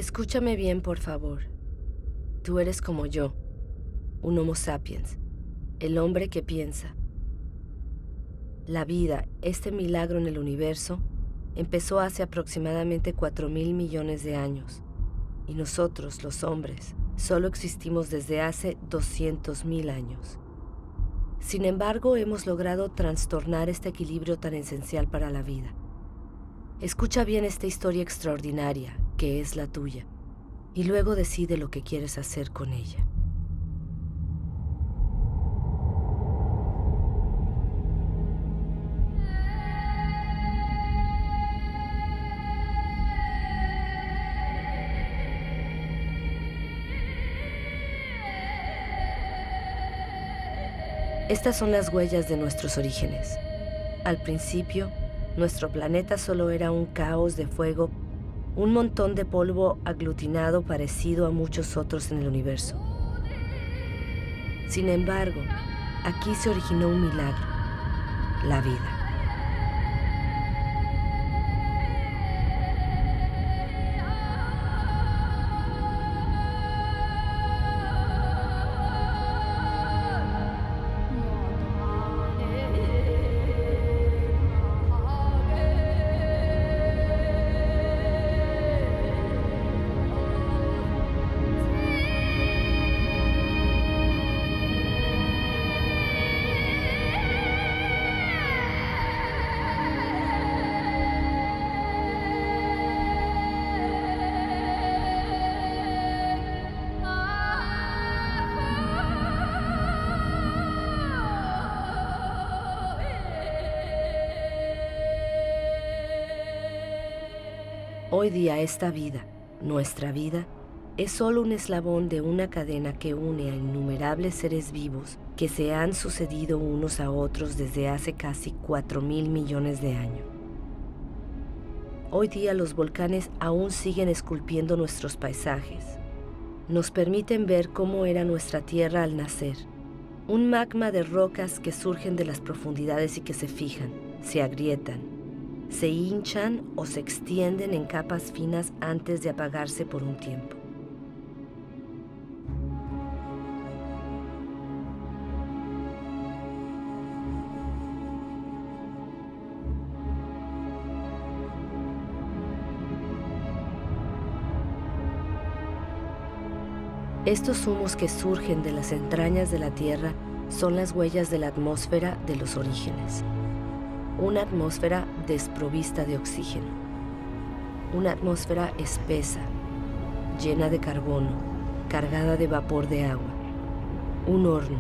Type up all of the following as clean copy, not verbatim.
Escúchame bien, por favor. Tú eres como yo, un Homo sapiens, el hombre que piensa. La vida, este milagro en el universo, empezó hace aproximadamente 4.000 millones de años. Y nosotros, los hombres, solo existimos desde hace 200.000 años. Sin embargo, hemos logrado trastornar este equilibrio tan esencial para la vida. Escucha bien esta historia extraordinaria, que es la tuya, y luego decide lo que quieres hacer con ella. Estas son las huellas de nuestros orígenes. Al principio, nuestro planeta solo era un caos de fuego, un montón de polvo aglutinado parecido a muchos otros en el universo. Sin embargo, aquí se originó un milagro, la vida. Hoy día esta vida, nuestra vida, es solo un eslabón de una cadena que une a innumerables seres vivos que se han sucedido unos a otros desde hace casi 4.000 millones de años. Hoy día los volcanes aún siguen esculpiendo nuestros paisajes. Nos permiten ver cómo era nuestra Tierra al nacer. Un magma de rocas que surgen de las profundidades y que se fijan, se agrietan, se hinchan o se extienden en capas finas antes de apagarse por un tiempo. Estos humos que surgen de las entrañas de la Tierra son las huellas de la atmósfera de los orígenes. Una atmósfera desprovista de oxígeno. Una atmósfera espesa, llena de carbono, cargada de vapor de agua. Un horno.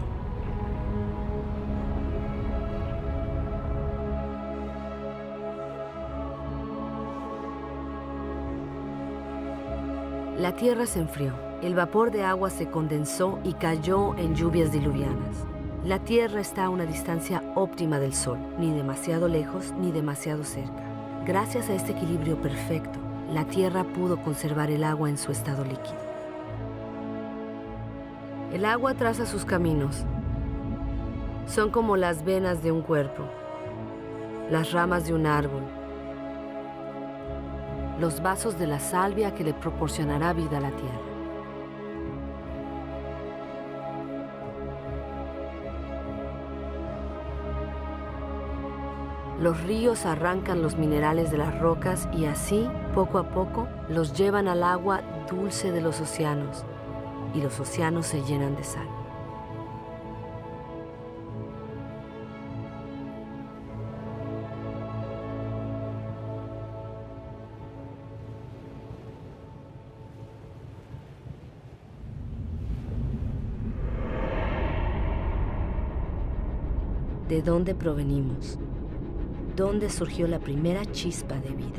La Tierra se enfrió. El vapor de agua se condensó y cayó en lluvias diluvianas. La Tierra está a una distancia óptima del Sol, ni demasiado lejos ni demasiado cerca. Gracias a este equilibrio perfecto, la Tierra pudo conservar el agua en su estado líquido. El agua traza sus caminos. Son como las venas de un cuerpo, las ramas de un árbol, los vasos de la salvia que le proporcionará vida a la Tierra. Los ríos arrancan los minerales de las rocas y así, poco a poco, los llevan al agua dulce de los océanos, y los océanos se llenan de sal. ¿De dónde provenimos? ¿Dónde surgió la primera chispa de vida?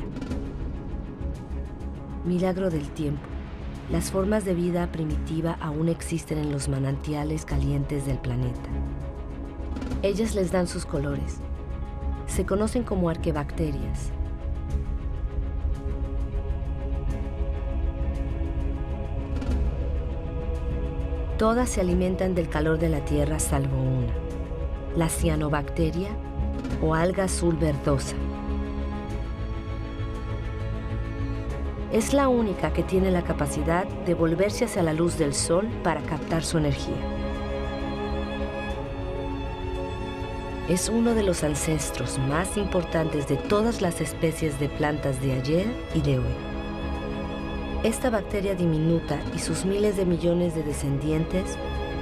Milagro del tiempo. Las formas de vida primitiva aún existen en los manantiales calientes del planeta. Ellas les dan sus colores. Se conocen como arquebacterias. Todas se alimentan del calor de la Tierra salvo una, la cianobacteria o alga azul verdosa. Es la única que tiene la capacidad de volverse hacia la luz del sol para captar su energía. Es uno de los ancestros más importantes de todas las especies de plantas de ayer y de hoy. Esta bacteria diminuta y sus miles de millones de descendientes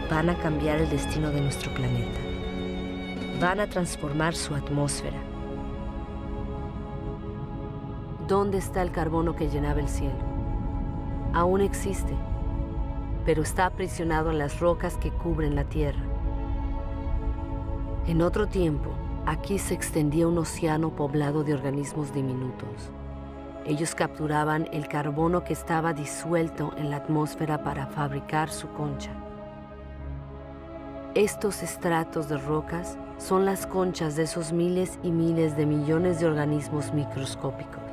van a cambiar el destino de nuestro planeta. Van a transformar su atmósfera. ¿Dónde está el carbono que llenaba el cielo? Aún existe, pero está aprisionado en las rocas que cubren la Tierra. En otro tiempo, aquí se extendía un océano poblado de organismos diminutos. Ellos capturaban el carbono que estaba disuelto en la atmósfera para fabricar su concha. Estos estratos de rocas son las conchas de esos miles y miles de millones de organismos microscópicos.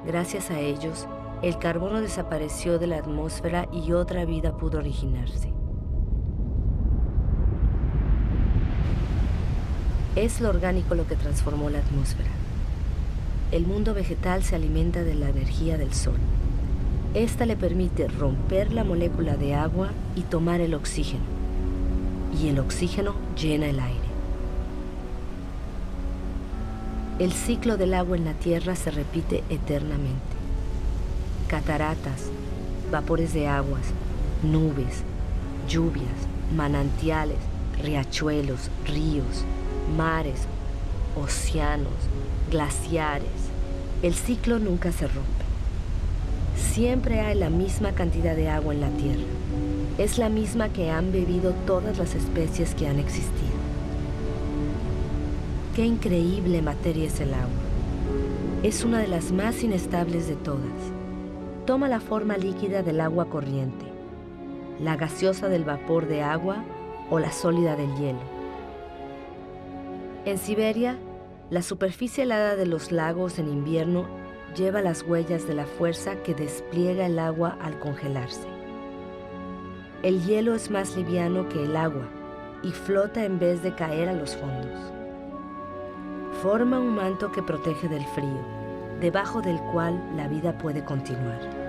Gracias a ellos, el carbono desapareció de la atmósfera y otra vida pudo originarse. Es lo orgánico lo que transformó la atmósfera. El mundo vegetal se alimenta de la energía del sol. Esta le permite romper la molécula de agua y tomar el oxígeno. Y el oxígeno llena el aire. El ciclo del agua en la Tierra se repite eternamente. Cataratas, vapores de aguas, nubes, lluvias, manantiales, riachuelos, ríos, mares, océanos, glaciares. El ciclo nunca se rompe. Siempre hay la misma cantidad de agua en la Tierra. Es la misma que han bebido todas las especies que han existido. Qué increíble materia es el agua. Es una de las más inestables de todas. Toma la forma líquida del agua corriente, la gaseosa del vapor de agua o la sólida del hielo. En Siberia, la superficie helada de los lagos en invierno lleva las huellas de la fuerza que despliega el agua al congelarse. El hielo es más liviano que el agua y flota en vez de caer a los fondos. Forma un manto que protege del frío, debajo del cual la vida puede continuar.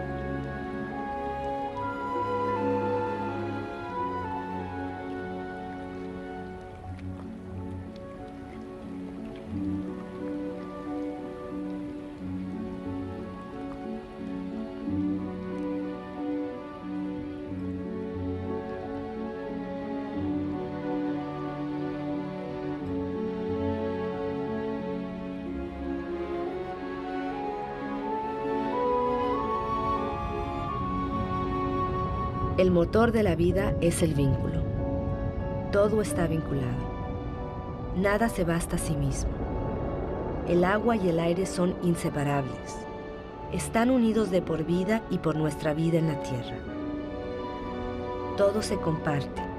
El motor de la vida es el vínculo. Todo está vinculado. Nada se basta a sí mismo. El agua y el aire son inseparables. Están unidos de por vida y por nuestra vida en la Tierra. Todo se comparte.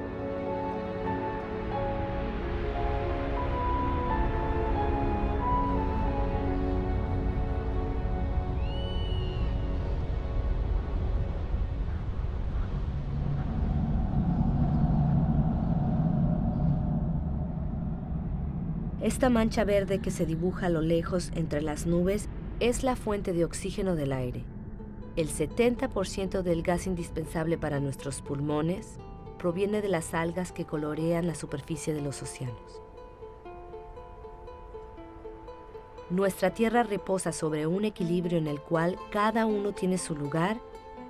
Esta mancha verde que se dibuja a lo lejos entre las nubes es la fuente de oxígeno del aire. El 70% del gas indispensable para nuestros pulmones proviene de las algas que colorean la superficie de los océanos. Nuestra Tierra reposa sobre un equilibrio en el cual cada uno tiene su lugar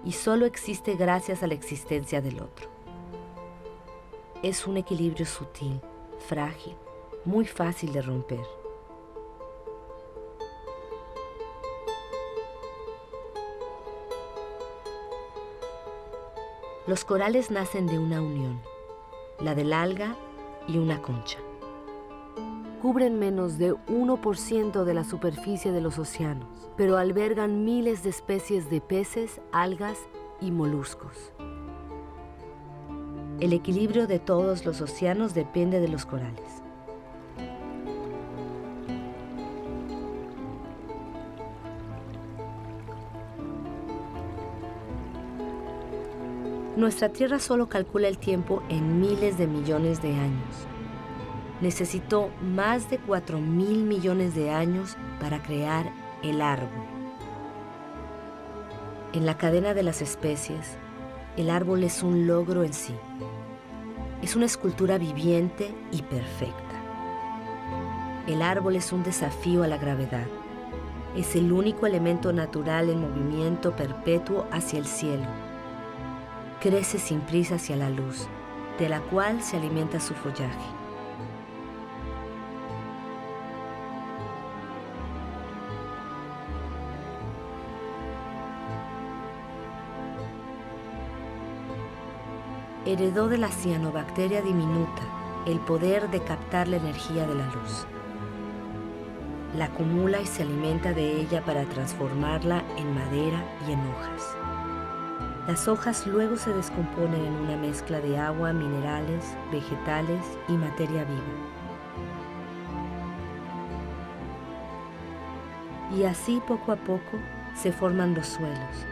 y solo existe gracias a la existencia del otro. Es un equilibrio sutil, frágil, muy fácil de romper. Los corales nacen de una unión, la del alga y una concha. Cubren menos de 1% de la superficie de los océanos, pero albergan miles de especies de peces, algas y moluscos. El equilibrio de todos los océanos depende de los corales. Nuestra Tierra solo calcula el tiempo en miles de millones de años. Necesitó más de 4.000 millones de años para crear el árbol. En la cadena de las especies, el árbol es un logro en sí. Es una escultura viviente y perfecta. El árbol es un desafío a la gravedad. Es el único elemento natural en movimiento perpetuo hacia el cielo. Crece sin prisa hacia la luz, de la cual se alimenta su follaje. Heredó de la cianobacteria diminuta el poder de captar la energía de la luz. La acumula y se alimenta de ella para transformarla en madera y en hojas. Las hojas luego se descomponen en una mezcla de agua, minerales, vegetales y materia viva. Y así poco a poco se forman los suelos.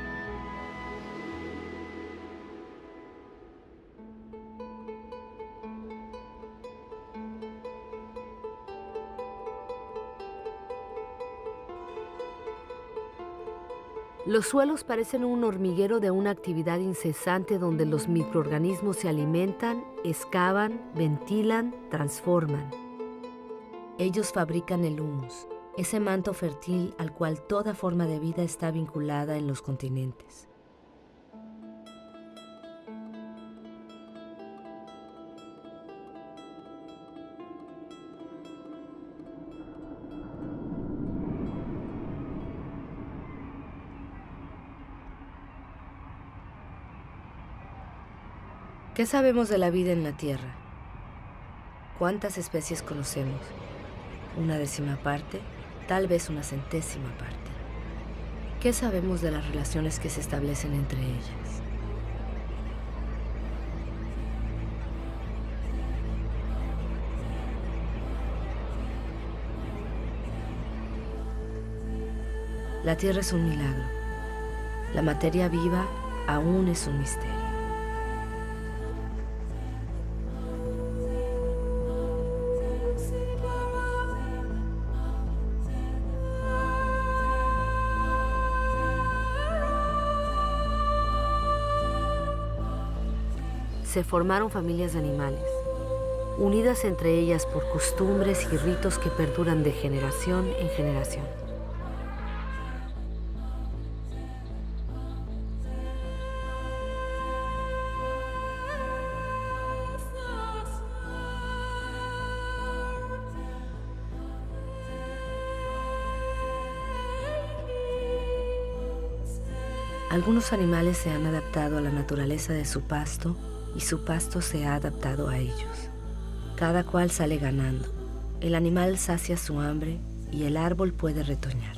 Los suelos parecen un hormiguero de una actividad incesante donde los microorganismos se alimentan, excavan, ventilan, transforman. Ellos fabrican el humus, ese manto fértil al cual toda forma de vida está vinculada en los continentes. ¿Qué sabemos de la vida en la Tierra? ¿Cuántas especies conocemos? ¿Una décima parte? Tal vez una centésima parte. ¿Qué sabemos de las relaciones que se establecen entre ellas? La Tierra es un milagro. La materia viva aún es un misterio. Se formaron familias de animales, unidas entre ellas por costumbres y ritos que perduran de generación en generación. Algunos animales se han adaptado a la naturaleza de su pasto y su pasto se ha adaptado a ellos. Cada cual sale ganando. El animal sacia su hambre y el árbol puede retoñar.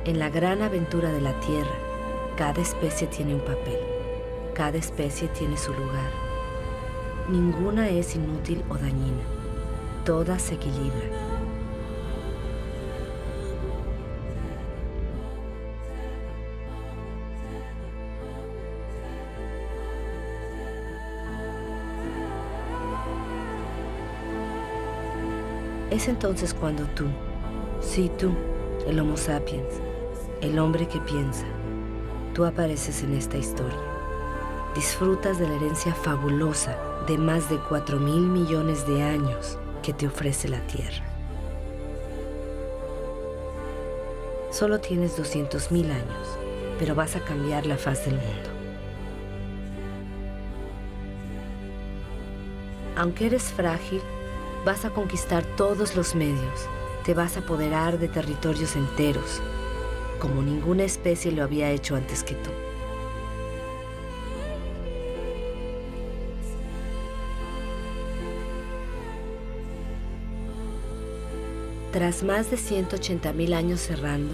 En la gran aventura de la Tierra, cada especie tiene un papel, cada especie tiene su lugar. Ninguna es inútil o dañina, todas se equilibran. Es entonces cuando tú, sí tú, el Homo sapiens, el hombre que piensa, tú apareces en esta historia. Disfrutas de la herencia fabulosa de más de 4.000 millones de años que te ofrece la Tierra. Solo tienes 200.000 años, pero vas a cambiar la faz del mundo. Aunque eres frágil, vas a conquistar todos los medios, te vas a apoderar de territorios enteros. como ninguna especie lo había hecho antes que tú. Tras más de 180.000 años errando,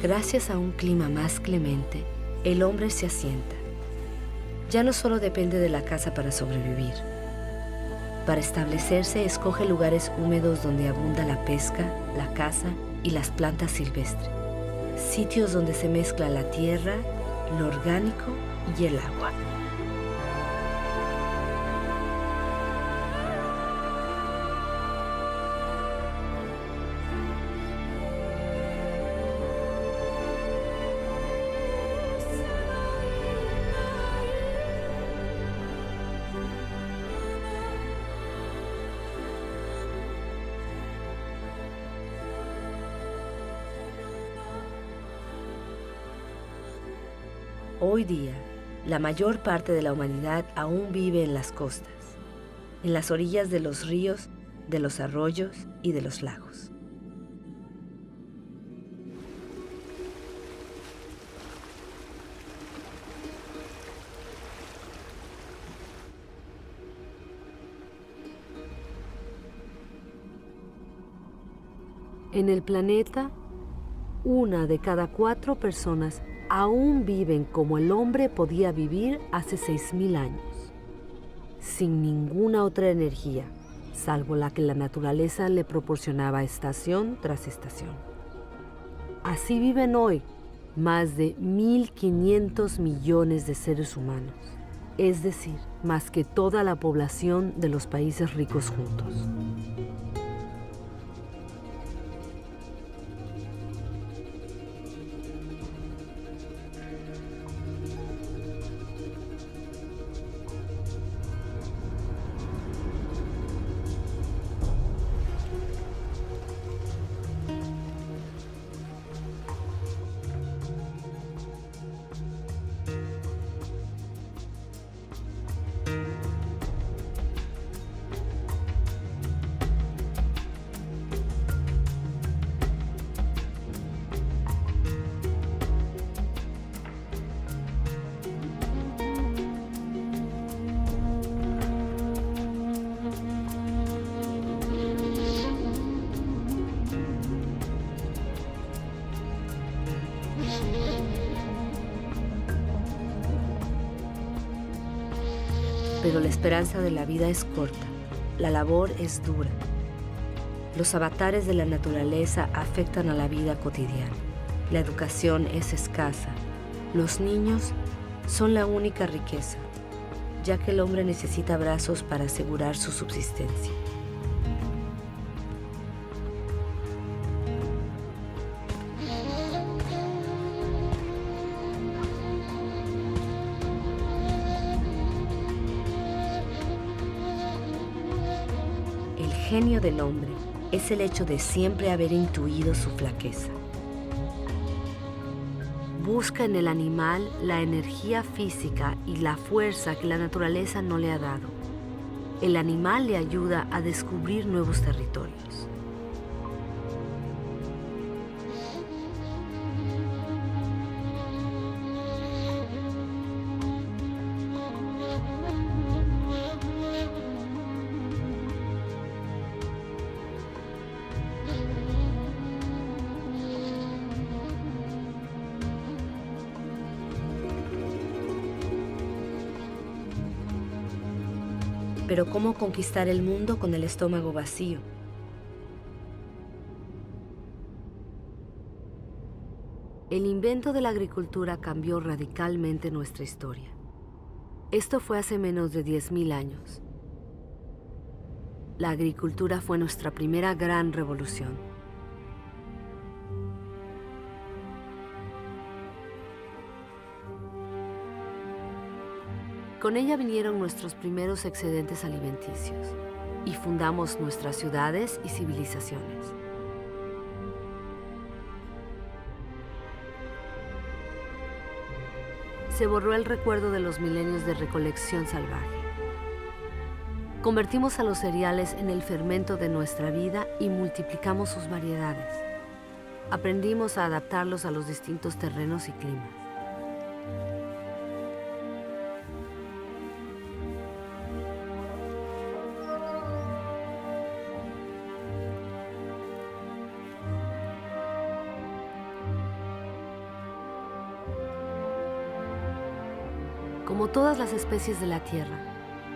gracias a un clima más clemente, el hombre se asienta. Ya no solo depende de la caza para sobrevivir. Para establecerse, escoge lugares húmedos donde abunda la pesca, la caza y las plantas silvestres. Sitios donde se mezcla la tierra, lo orgánico y el agua. Hoy día, la mayor parte de la humanidad aún vive en las costas, en las orillas de los ríos, de los arroyos y de los lagos. En el planeta, 1 de cada 4 personas aún viven como el hombre podía vivir hace 6.000 años, sin ninguna otra energía, salvo la que la naturaleza le proporcionaba estación tras estación. Así viven hoy más de 1.500 millones de seres humanos, es decir, más que toda la población de los países ricos juntos. Pero la esperanza de la vida es corta, la labor es dura. Los avatares de la naturaleza afectan a la vida cotidiana. La educación es escasa. Los niños son la única riqueza, ya que el hombre necesita brazos para asegurar su subsistencia. El genio del hombre es el hecho de siempre haber intuido su flaqueza. Busca en el animal la energía física y la fuerza que la naturaleza no le ha dado. El animal le ayuda a descubrir nuevos territorios. Pero ¿cómo conquistar el mundo con el estómago vacío? El invento de la agricultura cambió radicalmente nuestra historia. Esto fue hace menos de 10.000 años. La agricultura fue nuestra primera gran revolución. Con ella vinieron nuestros primeros excedentes alimenticios y fundamos nuestras ciudades y civilizaciones. Se borró el recuerdo de los milenios de recolección salvaje. Convertimos a los cereales en el fermento de nuestra vida y multiplicamos sus variedades. Aprendimos a adaptarlos a los distintos terrenos y climas. Como todas las especies de la Tierra,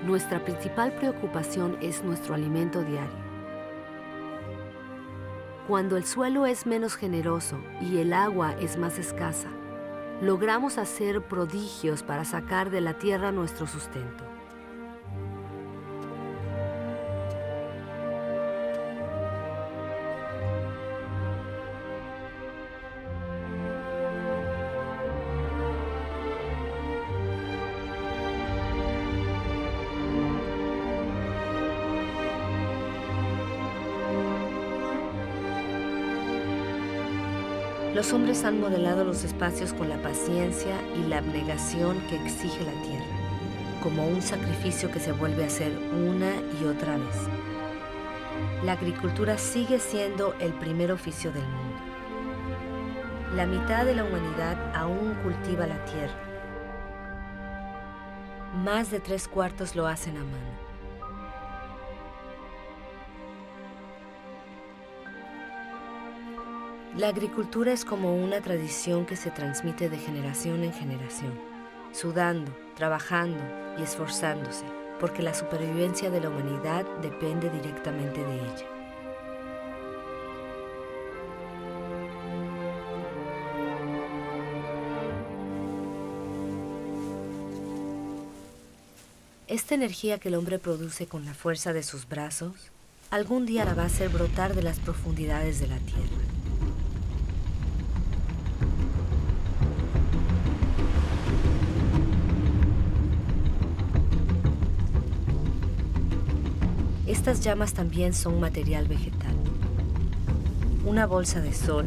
nuestra principal preocupación es nuestro alimento diario. Cuando el suelo es menos generoso y el agua es más escasa, logramos hacer prodigios para sacar de la tierra nuestro sustento. Los hombres han modelado los espacios con la paciencia y la abnegación que exige la tierra, como un sacrificio que se vuelve a hacer una y otra vez. La agricultura sigue siendo el primer oficio del mundo. La mitad de la humanidad aún cultiva la tierra. Más de 3/4 lo hacen a mano. La agricultura es como una tradición que se transmite de generación en generación, sudando, trabajando y esforzándose, porque la supervivencia de la humanidad depende directamente de ella. Esta energía que el hombre produce con la fuerza de sus brazos, algún día la va a hacer brotar de las profundidades de la tierra. Estas llamas también son material vegetal. Una bolsa de sol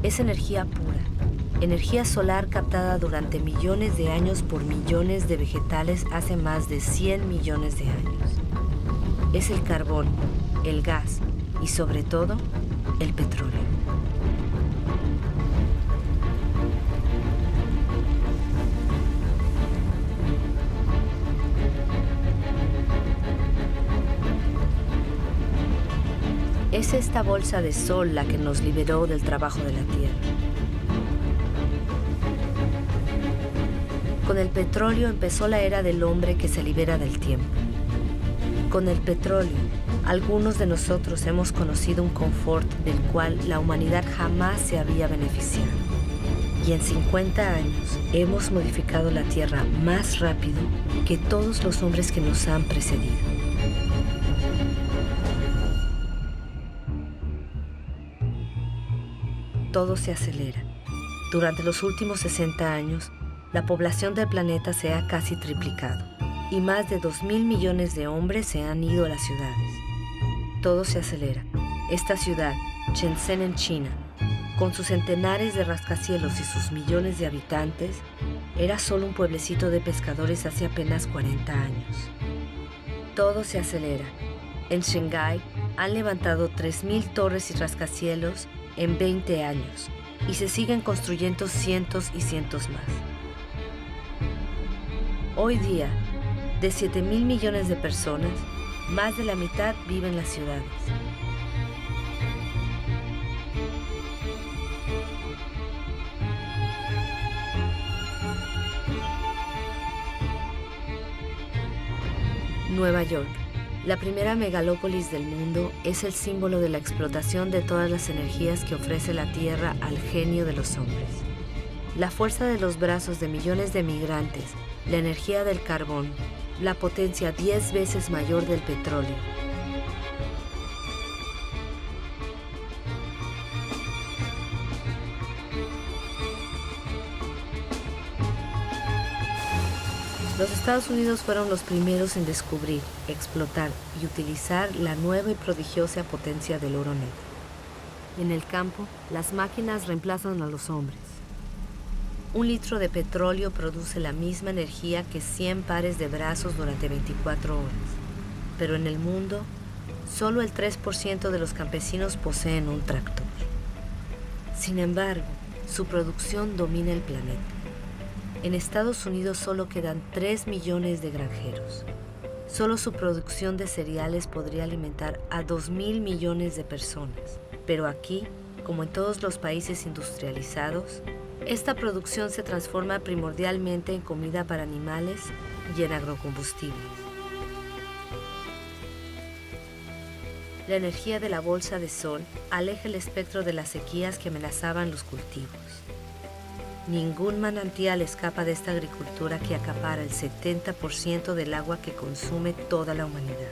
es energía pura, energía solar captada durante millones de años por millones de vegetales hace más de 100 millones de años. Es el carbón, el gas y sobre todo, el petróleo. Es esta bolsa de sol la que nos liberó del trabajo de la tierra. Con el petróleo empezó la era del hombre que se libera del tiempo. Con el petróleo, algunos de nosotros hemos conocido un confort del cual la humanidad jamás se había beneficiado. Y en 50 años hemos modificado la tierra más rápido que todos los hombres que nos han precedido. Todo se acelera. Durante los últimos 60 años, la población del planeta se ha casi triplicado y más de 2.000 millones de hombres se han ido a las ciudades. Todo se acelera. Esta ciudad, Shenzhen en China, con sus centenares de rascacielos y sus millones de habitantes, era solo un pueblecito de pescadores hace apenas 40 años. Todo se acelera. En Shanghái han levantado 3.000 torres y rascacielos en 20 años y se siguen construyendo cientos y cientos más. Hoy día, de 7.000 millones de personas, más de la mitad vive en las ciudades. Nueva York, la primera megalópolis del mundo, es el símbolo de la explotación de todas las energías que ofrece la Tierra al genio de los hombres. La fuerza de los brazos de millones de migrantes, la energía del carbón, la potencia 10 veces mayor del petróleo. Los Estados Unidos fueron los primeros en descubrir, explotar y utilizar la nueva y prodigiosa potencia del oro negro. En el campo, las máquinas reemplazan a los hombres. 1 litro de petróleo produce la misma energía que 100 pares de brazos durante 24 horas. Pero en el mundo, solo el 3% de los campesinos poseen un tractor. Sin embargo, su producción domina el planeta. En Estados Unidos solo quedan 3 millones de granjeros. Solo su producción de cereales podría alimentar a 2.000 millones de personas. Pero aquí, como en todos los países industrializados, esta producción se transforma primordialmente en comida para animales y en agrocombustibles. La energía de la bolsa de sol aleja el espectro de las sequías que amenazaban los cultivos. Ningún manantial escapa de esta agricultura que acapara el 70% del agua que consume toda la humanidad.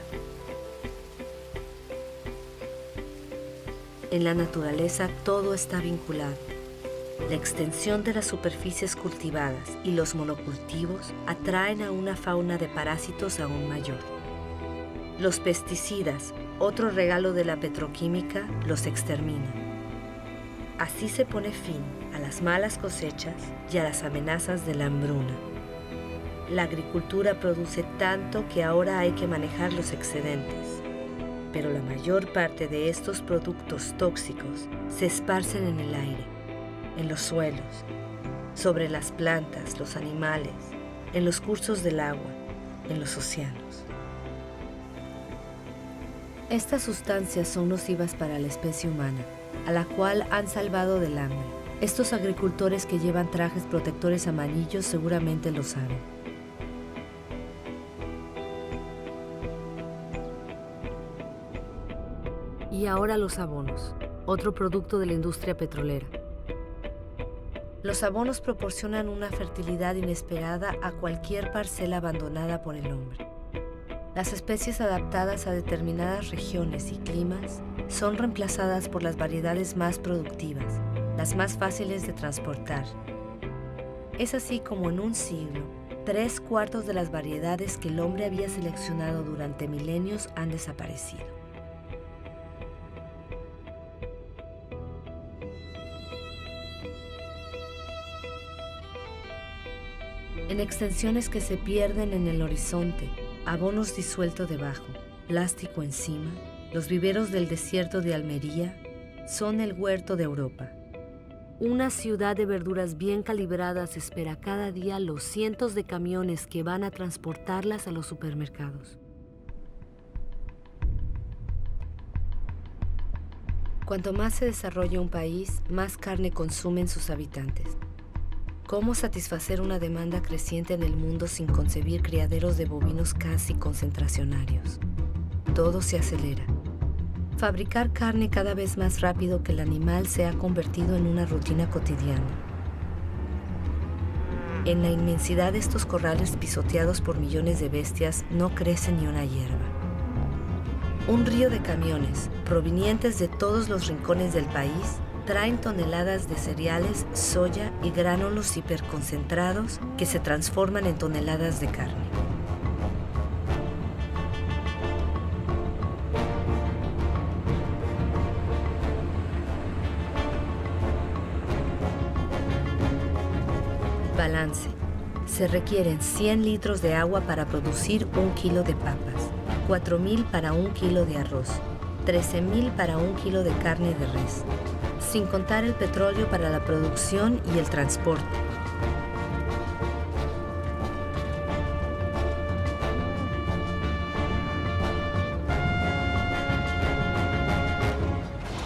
En la naturaleza todo está vinculado. La extensión de las superficies cultivadas y los monocultivos atraen a una fauna de parásitos aún mayor. Los pesticidas, otro regalo de la petroquímica, los exterminan. Así se pone fin a las malas cosechas y a las amenazas de la hambruna. La agricultura produce tanto que ahora hay que manejar los excedentes, pero la mayor parte de estos productos tóxicos se esparcen en el aire, en los suelos, sobre las plantas, los animales, en los cursos del agua, en los océanos. Estas sustancias son nocivas para la especie humana, a la cual han salvado del hambre. Estos agricultores que llevan trajes protectores amarillos seguramente lo saben. Y ahora los abonos, otro producto de la industria petrolera. Los abonos proporcionan una fertilidad inesperada a cualquier parcela abandonada por el hombre. Las especies adaptadas a determinadas regiones y climas son reemplazadas por las variedades más productivas, las más fáciles de transportar. Es así como en un siglo, 3/4 de las variedades que el hombre había seleccionado durante milenios han desaparecido. En extensiones que se pierden en el horizonte, abonos disueltos debajo, plástico encima, los viveros del desierto de Almería son el huerto de Europa. Una ciudad de verduras bien calibradas espera cada día los cientos de camiones que van a transportarlas a los supermercados. Cuanto más se desarrolla un país, más carne consumen sus habitantes. ¿Cómo satisfacer una demanda creciente en el mundo sin concebir criaderos de bovinos casi concentracionarios? Todo se acelera. Fabricar carne cada vez más rápido que el animal se ha convertido en una rutina cotidiana. En la inmensidad de estos corrales pisoteados por millones de bestias no crece ni una hierba. Un río de camiones, provenientes de todos los rincones del país, traen toneladas de cereales, soya y gránulos hiperconcentrados que se transforman en toneladas de carne. Balance. Se requieren 100 litros de agua para producir 1 kilo de papas, 4.000 para 1 kilo de arroz, 13.000 para 1 kilo de carne de res, sin contar el petróleo para la producción y el transporte.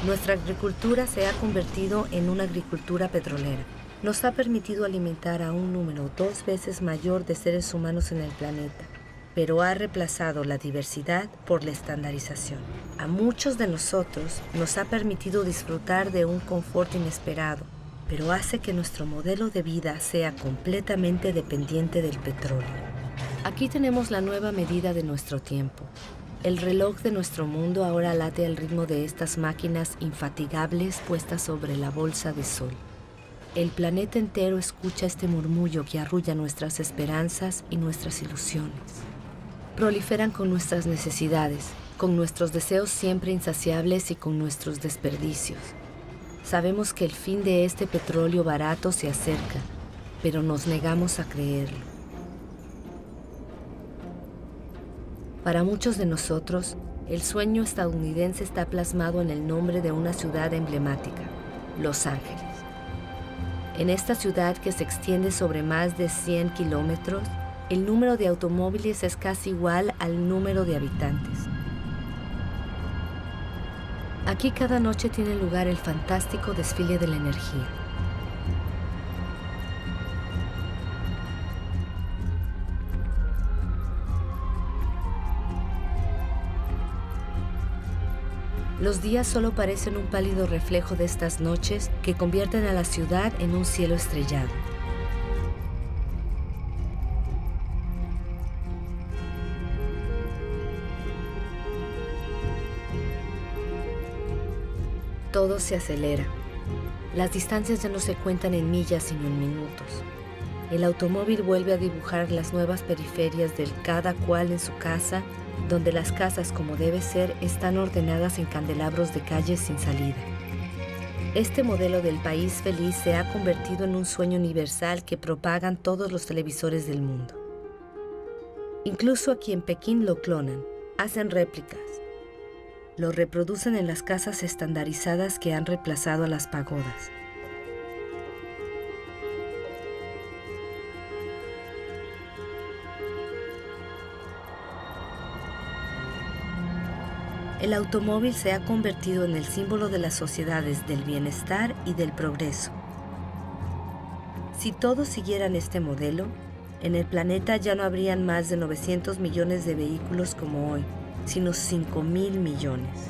Nuestra agricultura se ha convertido en una agricultura petrolera. Nos ha permitido alimentar a un número 2 veces mayor de seres humanos en el planeta, pero ha reemplazado la diversidad por la estandarización. A muchos de nosotros nos ha permitido disfrutar de un confort inesperado, pero hace que nuestro modelo de vida sea completamente dependiente del petróleo. Aquí tenemos la nueva medida de nuestro tiempo. El reloj de nuestro mundo ahora late al ritmo de estas máquinas infatigables puestas sobre la bolsa de sol. El planeta entero escucha este murmullo que arrulla nuestras esperanzas y nuestras ilusiones. Proliferan con nuestras necesidades, con nuestros deseos siempre insaciables y con nuestros desperdicios. Sabemos que el fin de este petróleo barato se acerca, pero nos negamos a creerlo. Para muchos de nosotros, el sueño estadounidense está plasmado en el nombre de una ciudad emblemática. Los Ángeles. En esta ciudad que se extiende sobre más de 100 kilómetros, el número de automóviles es casi igual al número de habitantes. Aquí cada noche tiene lugar el fantástico desfile de la energía. Los días solo parecen un pálido reflejo de estas noches que convierten a la ciudad en un cielo estrellado. Todo se acelera. Las distancias ya no se cuentan en millas sino en minutos. El automóvil vuelve a dibujar las nuevas periferias del cada cual en su casa, donde las casas, como debe ser, están ordenadas en candelabros de calles sin salida. Este modelo del país feliz se ha convertido en un sueño universal que propagan todos los televisores del mundo. Incluso aquí en Pekín lo clonan, hacen réplicas. Lo reproducen en las casas estandarizadas que han reemplazado a las pagodas. El automóvil se ha convertido en el símbolo de las sociedades del bienestar y del progreso. Si todos siguieran este modelo, en el planeta ya no habrían más de 900 millones de vehículos como hoy, sino 5.000 millones.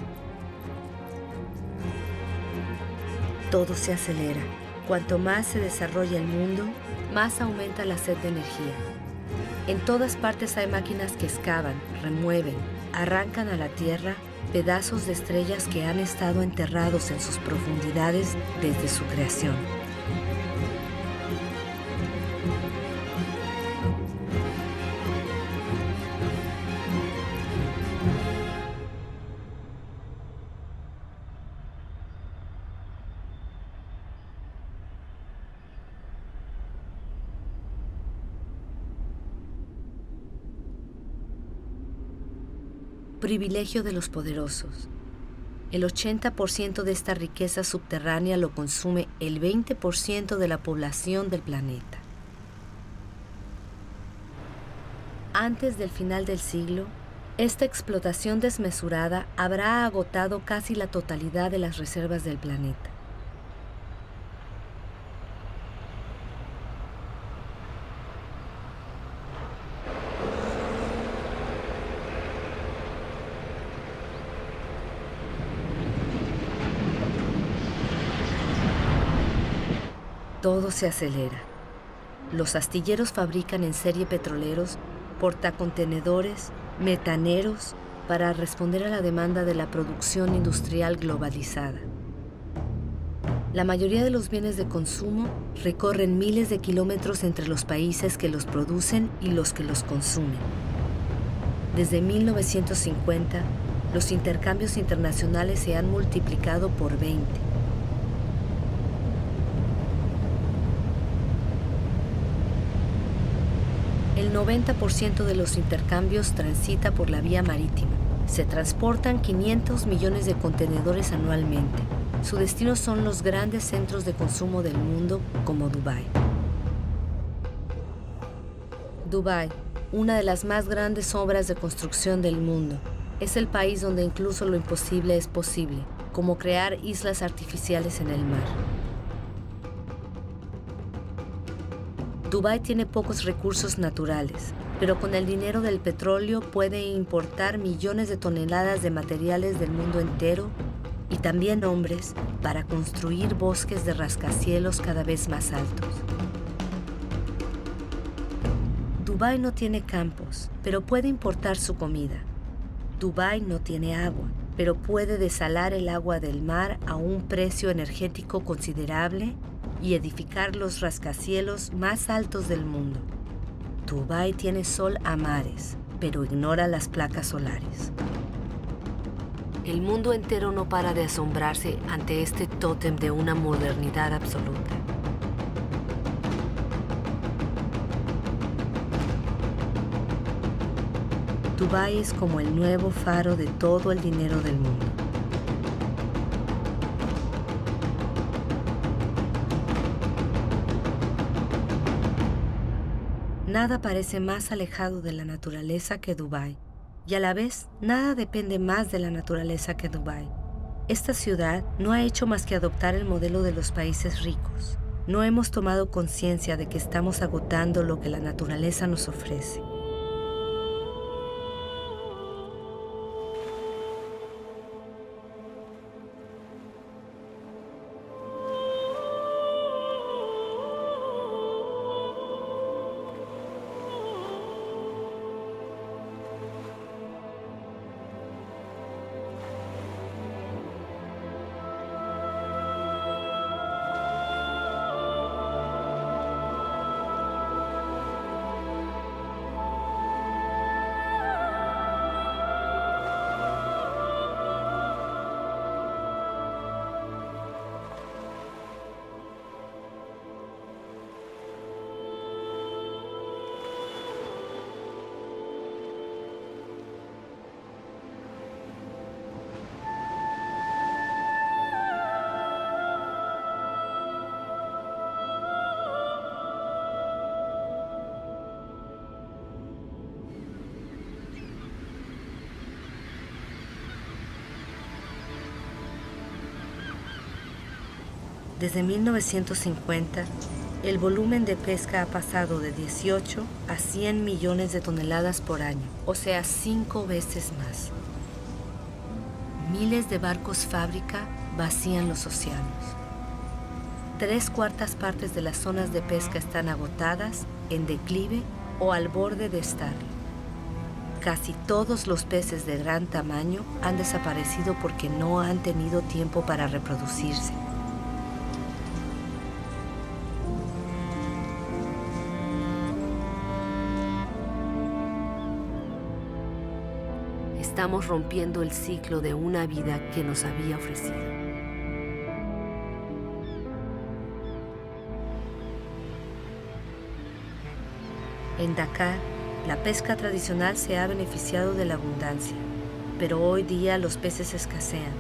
Todo se acelera. Cuanto más se desarrolla el mundo, más aumenta la sed de energía. En todas partes hay máquinas que excavan, remueven, arrancan a la tierra pedazos de estrellas que han estado enterrados en sus profundidades desde su creación. Privilegio de los poderosos. El 80% de esta riqueza subterránea lo consume el 20% de la población del planeta. Antes del final del siglo, esta explotación desmesurada habrá agotado casi la totalidad de las reservas del planeta. Todo se acelera. Los astilleros fabrican en serie petroleros, portacontenedores, metaneros para responder a la demanda de la producción industrial globalizada. La mayoría de los bienes de consumo recorren miles de kilómetros entre los países que los producen y los que los consumen. Desde 1950, los intercambios internacionales se han multiplicado por 20. El 90% de los intercambios transita por la vía marítima. Se transportan 500 millones de contenedores anualmente. Su destino son los grandes centros de consumo del mundo, como Dubái. Dubái, una de las más grandes obras de construcción del mundo, es el país donde incluso lo imposible es posible, como crear islas artificiales en el mar. Dubái tiene pocos recursos naturales, pero con el dinero del petróleo puede importar millones de toneladas de materiales del mundo entero y también hombres para construir bosques de rascacielos cada vez más altos. Dubái no tiene campos, pero puede importar su comida. Dubái no tiene agua, pero puede desalar el agua del mar a un precio energético considerable y edificar los rascacielos más altos del mundo. Dubái tiene sol a mares, pero ignora las placas solares. El mundo entero no para de asombrarse ante este tótem de una modernidad absoluta. Dubái es como el nuevo faro de todo el dinero del mundo. Nada parece más alejado de la naturaleza que Dubái, y a la vez nada depende más de la naturaleza que Dubái. Esta ciudad no ha hecho más que adoptar el modelo de los países ricos. No hemos tomado conciencia de que estamos agotando lo que la naturaleza nos ofrece. Desde 1950, el volumen de pesca ha pasado de 18 a 100 millones de toneladas por año, o sea, 5 veces más. Miles de barcos fábrica vacían los océanos. 3/4 partes de las zonas de pesca están agotadas, en declive o al borde de estarlo. Casi todos los peces de gran tamaño han desaparecido porque no han tenido tiempo para reproducirse. Estamos rompiendo el ciclo de una vida que nos había ofrecido. En Dakar, la pesca tradicional se ha beneficiado de la abundancia, pero hoy día los peces escasean.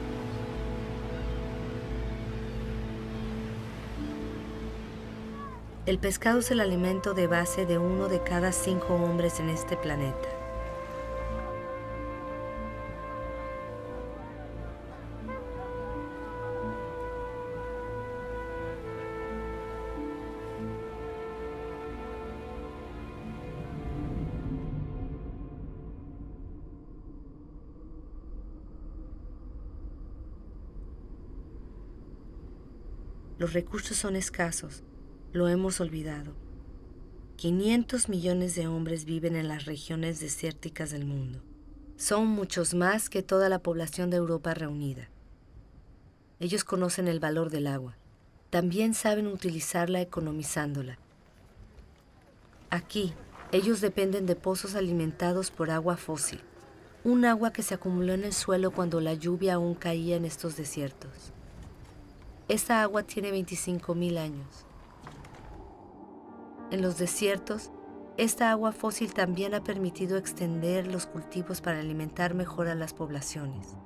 El pescado es el alimento de base de 1 de cada 5 hombres en este planeta. Los recursos son escasos, lo hemos olvidado. 500 millones de hombres viven en las regiones desérticas del mundo. Son muchos más que toda la población de Europa reunida. Ellos conocen el valor del agua. También saben utilizarla economizándola. Aquí, ellos dependen de pozos alimentados por agua fósil, un agua que se acumuló en el suelo cuando la lluvia aún caía en estos desiertos. Esta agua tiene 25.000 años. En los desiertos, esta agua fósil también ha permitido extender los cultivos para alimentar mejor a las poblaciones.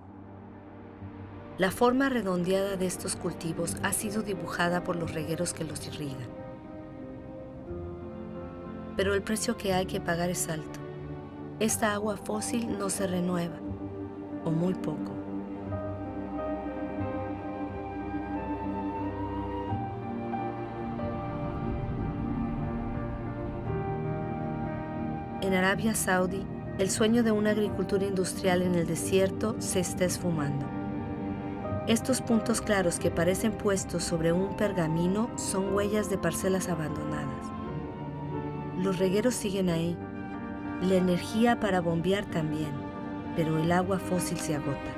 La forma redondeada de estos cultivos ha sido dibujada por los regueros que los irrigan. Pero el precio que hay que pagar es alto. Esta agua fósil no se renueva, o muy poco. En Arabia Saudí, el sueño de una agricultura industrial en el desierto se está esfumando. Estos puntos claros que parecen puestos sobre un pergamino son huellas de parcelas abandonadas. Los regueros siguen ahí, la energía para bombear también, pero el agua fósil se agota.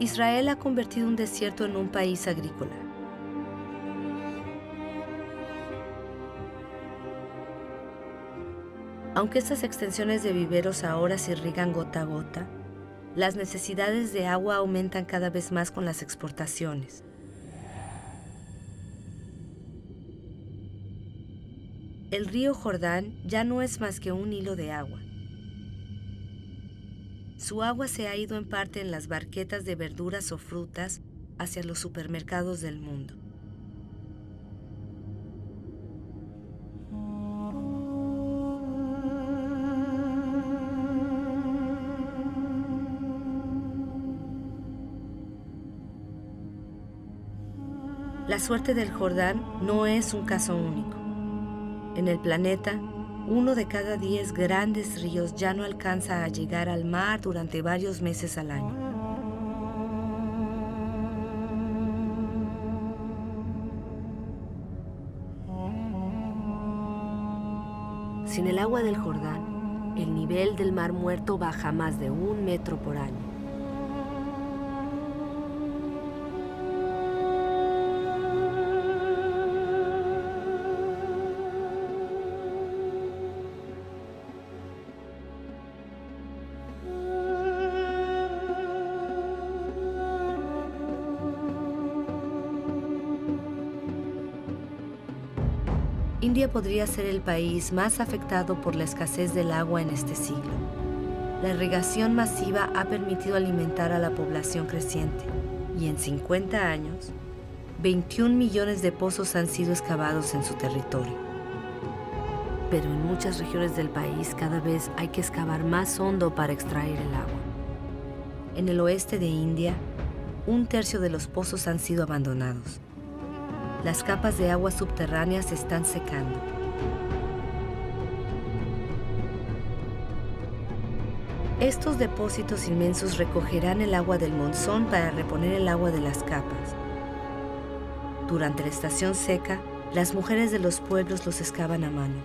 Israel ha convertido un desierto en un país agrícola. Aunque estas extensiones de viveros ahora se irrigan gota a gota, las necesidades de agua aumentan cada vez más con las exportaciones. El río Jordán ya no es más que un hilo de agua. Su agua se ha ido en parte en las barquetas de verduras o frutas hacia los supermercados del mundo. La suerte del Jordán no es un caso único. En el planeta, 1 de cada 10 grandes ríos ya no alcanza a llegar al mar durante varios meses al año. Sin el agua del Jordán, el nivel del Mar Muerto baja más de 1 metro por año. India podría ser el país más afectado por la escasez del agua en este siglo. La irrigación masiva ha permitido alimentar a la población creciente y en 50 años, 21 millones de pozos han sido excavados en su territorio. Pero en muchas regiones del país cada vez hay que excavar más hondo para extraer el agua. En el oeste de India, 1/3 de los pozos han sido abandonados. Las capas de agua subterráneas se están secando. Estos depósitos inmensos recogerán el agua del monzón para reponer el agua de las capas. Durante la estación seca, las mujeres de los pueblos los excavan a mano.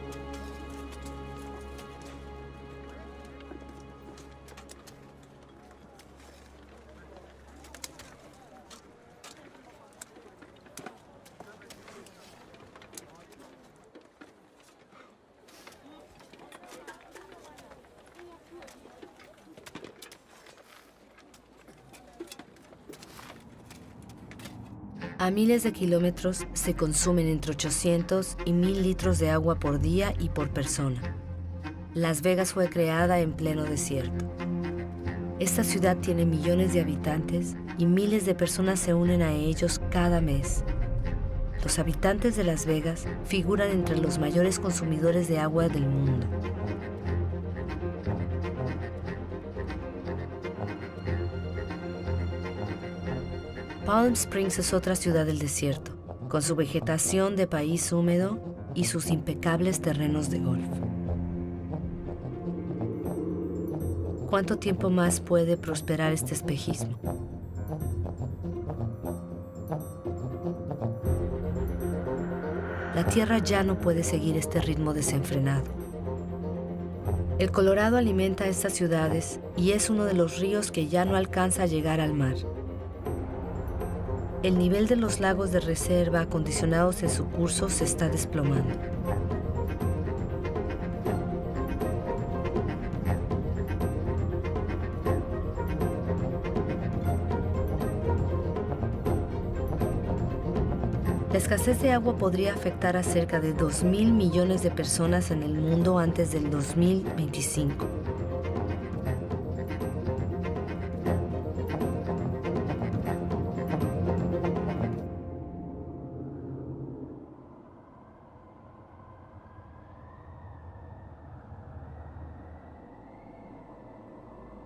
A miles de kilómetros se consumen entre 800 y 1000 litros de agua por día y por persona. Las Vegas fue creada en pleno desierto. Esta ciudad tiene millones de habitantes y miles de personas se unen a ellos cada mes. Los habitantes de Las Vegas figuran entre los mayores consumidores de agua del mundo. Palm Springs es otra ciudad del desierto, con su vegetación de país húmedo y sus impecables terrenos de golf. ¿Cuánto tiempo más puede prosperar este espejismo? La tierra ya no puede seguir este ritmo desenfrenado. El Colorado alimenta estas ciudades y es uno de los ríos que ya no alcanza a llegar al mar. El nivel de los lagos de reserva acondicionados en su curso se está desplomando. La escasez de agua podría afectar a cerca de 2.000 millones de personas en el mundo antes del 2025.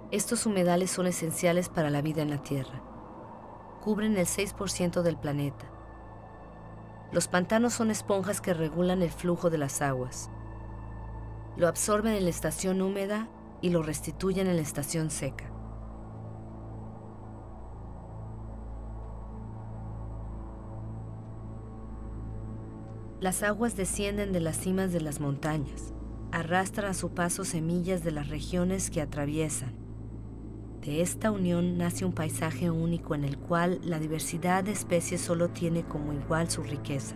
Estos humedales son esenciales para la vida en la Tierra. Cubren el 6% del planeta. Los pantanos son esponjas que regulan el flujo de las aguas. Lo absorben en la estación húmeda y lo restituyen en la estación seca. Las aguas descienden de las cimas de las montañas, arrastran a su paso semillas de las regiones que atraviesan. De esta unión nace un paisaje único en el cual la diversidad de especies solo tiene como igual su riqueza.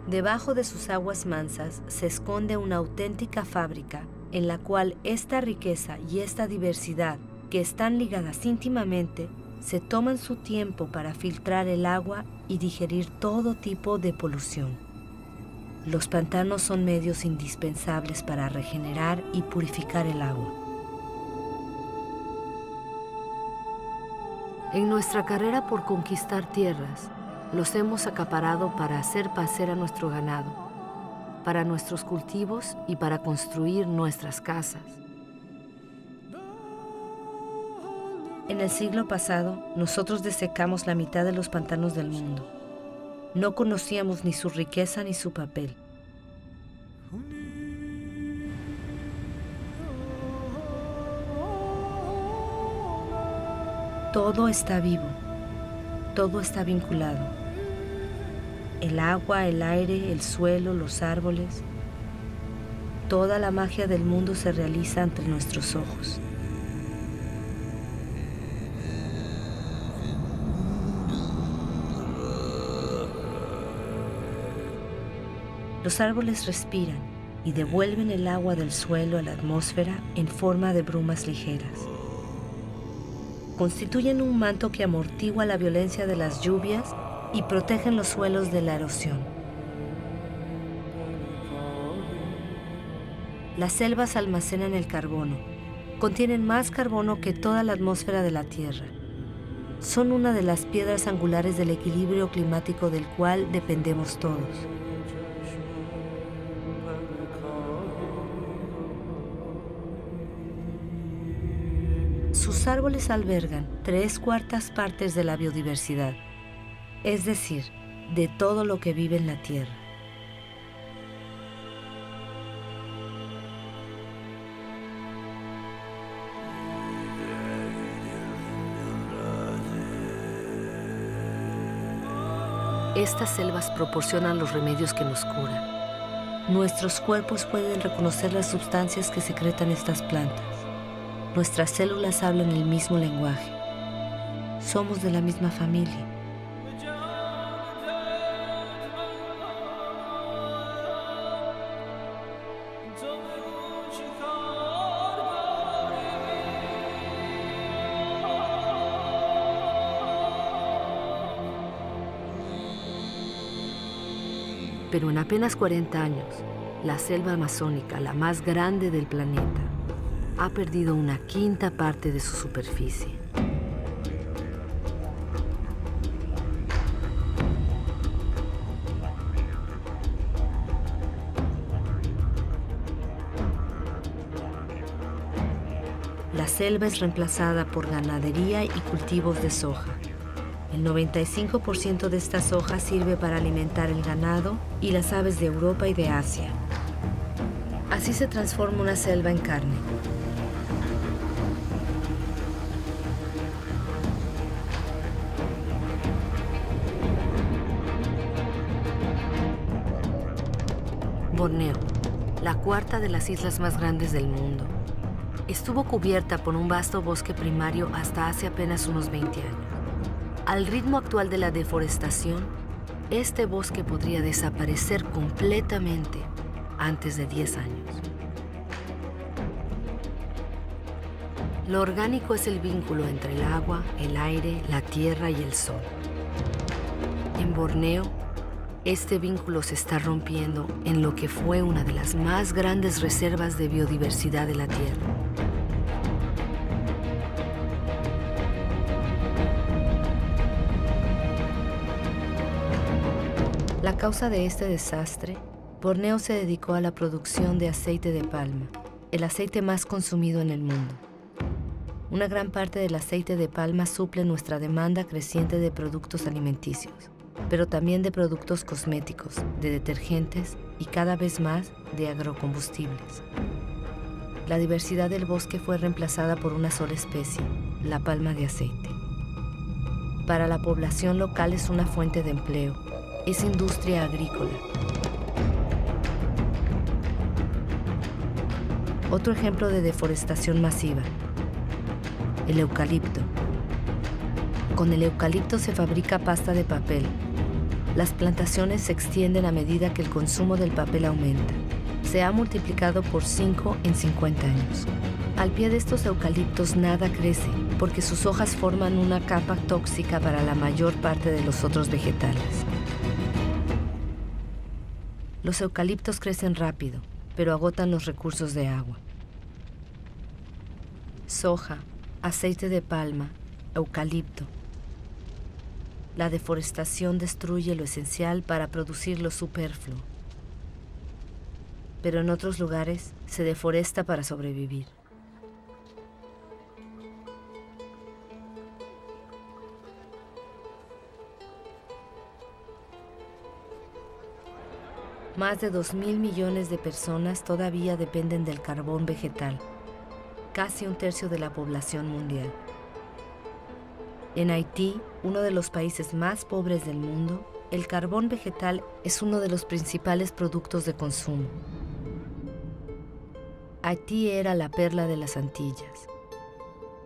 Debajo de sus aguas mansas se esconde una auténtica fábrica en la cual esta riqueza y esta diversidad, que están ligadas íntimamente, se toman su tiempo para filtrar el agua y digerir todo tipo de polución. Los pantanos son medios indispensables para regenerar y purificar el agua. En nuestra carrera por conquistar tierras, los hemos acaparado para hacer pacer a nuestro ganado, para nuestros cultivos y para construir nuestras casas. En el siglo pasado, nosotros desecamos la mitad de los pantanos del mundo. No conocíamos ni su riqueza ni su papel. Todo está vivo, todo está vinculado. El agua, el aire, el suelo, los árboles. Toda la magia del mundo se realiza ante nuestros ojos. Los árboles respiran y devuelven el agua del suelo a la atmósfera en forma de brumas ligeras. Constituyen un manto que amortigua la violencia de las lluvias y protegen los suelos de la erosión. Las selvas almacenan el carbono. Contienen más carbono que toda la atmósfera de la Tierra. Son una de las piedras angulares del equilibrio climático del cual dependemos todos. Sus árboles albergan 3/4 partes de la biodiversidad, es decir, de todo lo que vive en la Tierra. Estas selvas proporcionan los remedios que nos curan. Nuestros cuerpos pueden reconocer las sustancias que secretan estas plantas. Nuestras células hablan el mismo lenguaje. Somos de la misma familia. Pero en apenas 40 años, la selva amazónica, la más grande del planeta, ha perdido 1/5 parte de su superficie. La selva es reemplazada por ganadería y cultivos de soja. El 95% de esta soja sirve para alimentar el ganado y las aves de Europa y de Asia. Así se transforma una selva en carne. Borneo, la cuarta de las islas más grandes del mundo, estuvo cubierta por un vasto bosque primario hasta hace apenas unos 20 años. Al ritmo actual de la deforestación, este bosque podría desaparecer completamente antes de 10 años. Lo orgánico es el vínculo entre el agua, el aire, la tierra y el sol. En Borneo, este vínculo se está rompiendo en lo que fue una de las más grandes reservas de biodiversidad de la Tierra. La causa de este desastre, Borneo se dedicó a la producción de aceite de palma, el aceite más consumido en el mundo. Una gran parte del aceite de palma suple nuestra demanda creciente de productos alimenticios, pero también de productos cosméticos, de detergentes y cada vez más de agrocombustibles. La diversidad del bosque fue reemplazada por una sola especie, la palma de aceite. Para la población local es una fuente de empleo, es industria agrícola. Otro ejemplo de deforestación masiva, el eucalipto. Con el eucalipto se fabrica pasta de papel. Las plantaciones se extienden a medida que el consumo del papel aumenta. Se ha multiplicado por 5 en 50 años. Al pie de estos eucaliptos nada crece, porque sus hojas forman una capa tóxica para la mayor parte de los otros vegetales. Los eucaliptos crecen rápido, pero agotan los recursos de agua. Soja, aceite de palma, eucalipto. La deforestación destruye lo esencial para producir lo superfluo. Pero en otros lugares se deforesta para sobrevivir. Más de 2.000 millones de personas todavía dependen del carbón vegetal, casi 1/3 de la población mundial. En Haití, uno de los países más pobres del mundo, el carbón vegetal es uno de los principales productos de consumo. Haití era la perla de las Antillas.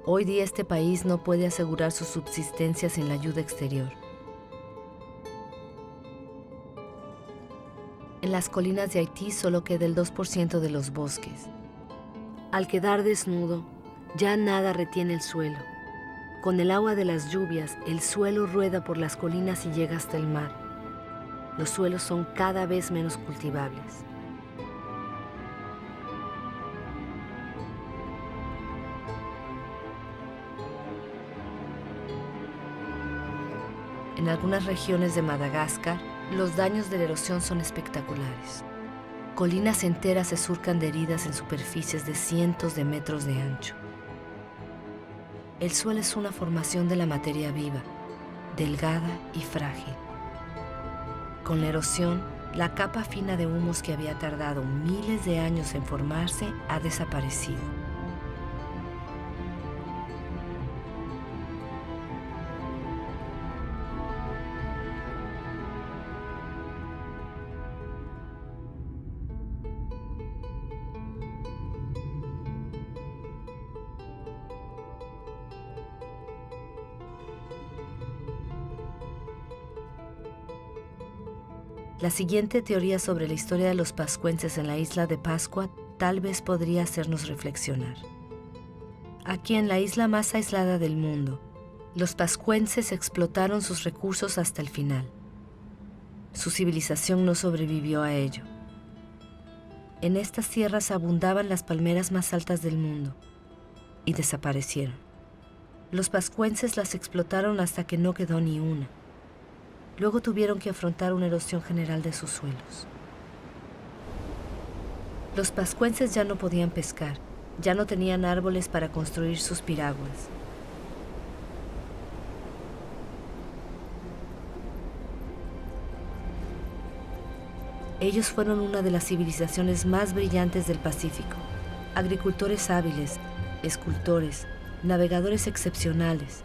Hoy día este país no puede asegurar su subsistencia sin la ayuda exterior. En las colinas de Haití solo queda el 2% de los bosques. Al quedar desnudo, ya nada retiene el suelo. Con el agua de las lluvias, el suelo rueda por las colinas y llega hasta el mar. Los suelos son cada vez menos cultivables. En algunas regiones de Madagascar, los daños de la erosión son espectaculares. Colinas enteras se surcan de heridas en superficies de cientos de metros de ancho. El suelo es una formación de la materia viva, delgada y frágil. Con la erosión, la capa fina de humus que había tardado miles de años en formarse ha desaparecido. La siguiente teoría sobre la historia de los pascuenses en la isla de Pascua tal vez podría hacernos reflexionar. Aquí en la isla más aislada del mundo, los pascuenses explotaron sus recursos hasta el final. Su civilización no sobrevivió a ello. En estas tierras abundaban las palmeras más altas del mundo y desaparecieron. Los pascuenses las explotaron hasta que no quedó ni una. Luego tuvieron que afrontar una erosión general de sus suelos. Los pascuenses ya no podían pescar, ya no tenían árboles para construir sus piraguas. Ellos fueron una de las civilizaciones más brillantes del Pacífico, agricultores hábiles, escultores, navegadores excepcionales.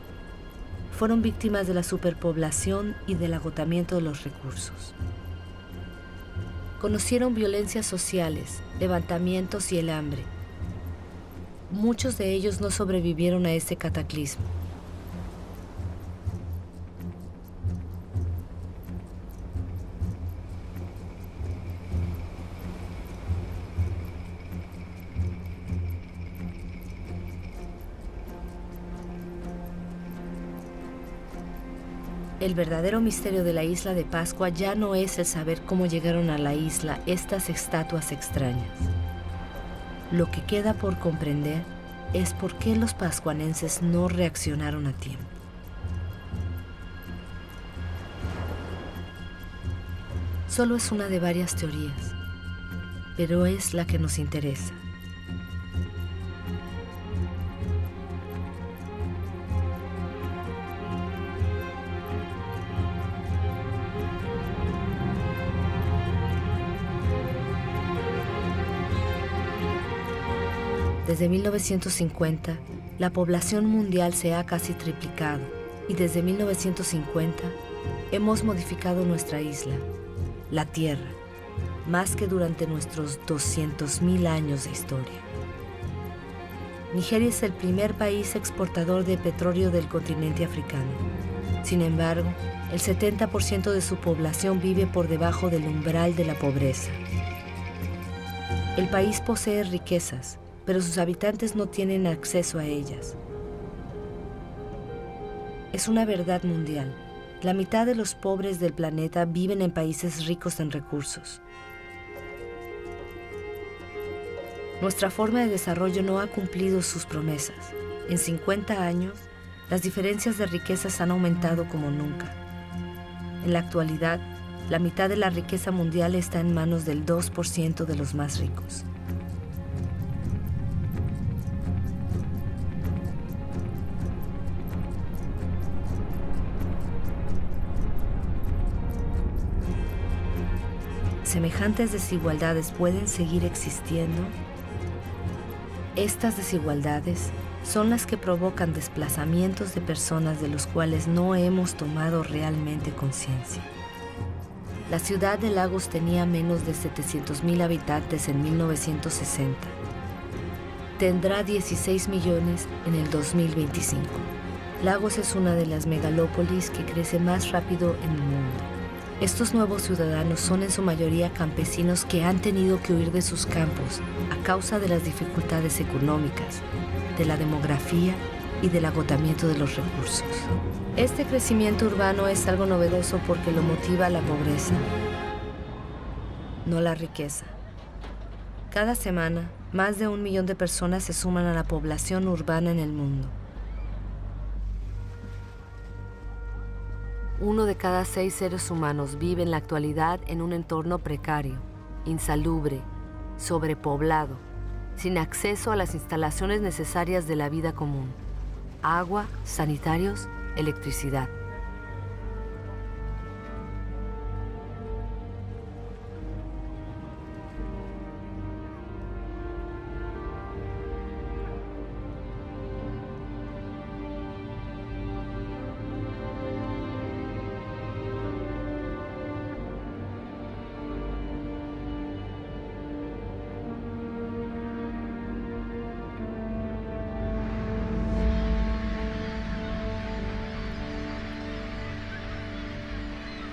Fueron víctimas de la superpoblación y del agotamiento de los recursos. Conocieron violencias sociales, levantamientos y el hambre. Muchos de ellos no sobrevivieron a ese cataclismo. El verdadero misterio de la isla de Pascua ya no es el saber cómo llegaron a la isla estas estatuas extrañas. Lo que queda por comprender es por qué los pascuanenses no reaccionaron a tiempo. Solo es una de varias teorías, pero es la que nos interesa. Desde 1950, la población mundial se ha casi triplicado y desde 1950 hemos modificado nuestra isla, la Tierra, más que durante nuestros 200.000 años de historia. Nigeria es el primer país exportador de petróleo del continente africano. Sin embargo, el 70% de su población vive por debajo del umbral de la pobreza. El país posee riquezas, pero sus habitantes no tienen acceso a ellas. Es una verdad mundial. La mitad de los pobres del planeta viven en países ricos en recursos. Nuestra forma de desarrollo no ha cumplido sus promesas. En 50 años, las diferencias de riquezas han aumentado como nunca. En la actualidad, la mitad de la riqueza mundial está en manos del 2% de los más ricos. ¿Semejantes desigualdades pueden seguir existiendo? Estas desigualdades son las que provocan desplazamientos de personas de los cuales no hemos tomado realmente conciencia. La ciudad de Lagos tenía menos de 700,000 habitantes en 1960. Tendrá 16 millones en el 2025. Lagos es una de las megalópolis que crece más rápido en el mundo. Estos nuevos ciudadanos son en su mayoría campesinos que han tenido que huir de sus campos a causa de las dificultades económicas, de la demografía y del agotamiento de los recursos. Este crecimiento urbano es algo novedoso porque lo motiva la pobreza, no la riqueza. Cada semana, más de 1 millón de personas se suman a la población urbana en el mundo. 1 de cada 6 seres humanos vive en la actualidad en un entorno precario, insalubre, sobrepoblado, sin acceso a las instalaciones necesarias de la vida común: agua, sanitarios, electricidad.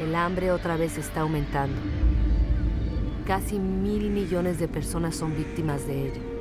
El hambre otra vez está aumentando. Casi 1.000 millones de personas son víctimas de ello.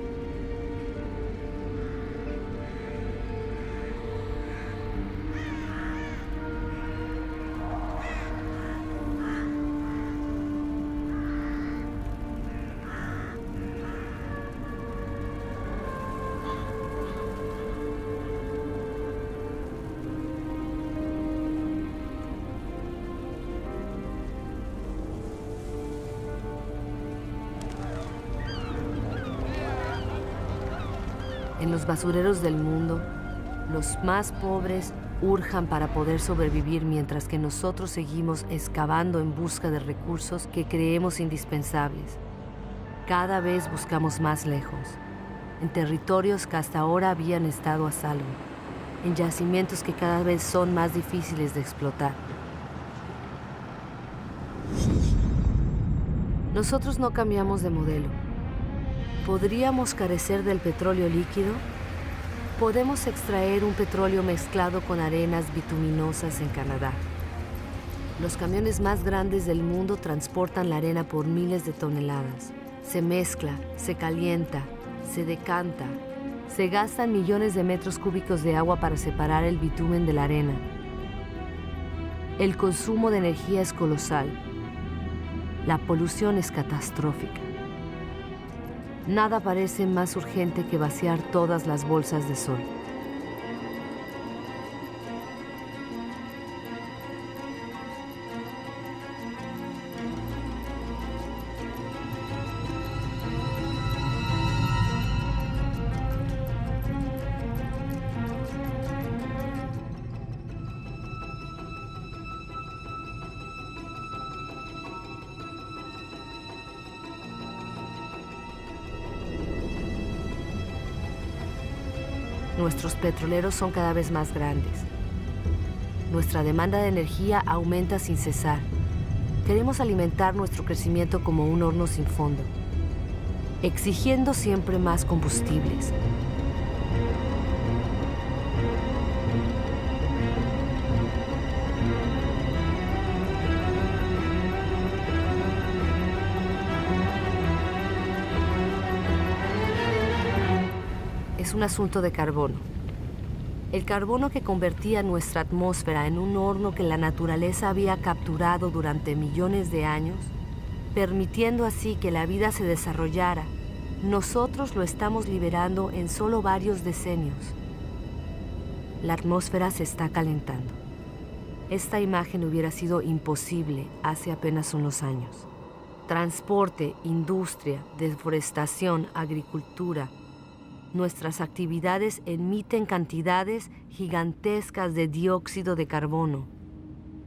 En los basureros del mundo, los más pobres urjan para poder sobrevivir mientras que nosotros seguimos excavando en busca de recursos que creemos indispensables. Cada vez buscamos más lejos, en territorios que hasta ahora habían estado a salvo, en yacimientos que cada vez son más difíciles de explotar. Nosotros no cambiamos de modelo. ¿Podríamos carecer del petróleo líquido? Podemos extraer un petróleo mezclado con arenas bituminosas en Canadá. Los camiones más grandes del mundo transportan la arena por miles de toneladas. Se mezcla, se calienta, se decanta. Se gastan millones de metros cúbicos de agua para separar el bitumen de la arena. El consumo de energía es colosal. La polución es catastrófica. Nada parece más urgente que vaciar todas las bolsas de sol. Nuestros petroleros son cada vez más grandes. Nuestra demanda de energía aumenta sin cesar. Queremos alimentar nuestro crecimiento como un horno sin fondo, exigiendo siempre más combustibles. Es un asunto de carbono. El carbono que convertía nuestra atmósfera en un horno que la naturaleza había capturado durante millones de años, permitiendo así que la vida se desarrollara Nosotros lo estamos liberando en solo varios decenios. La atmósfera se está calentando. Esta imagen hubiera sido imposible hace apenas unos años. Transporte, industria, deforestación, agricultura. Nuestras actividades emiten cantidades gigantescas de dióxido de carbono,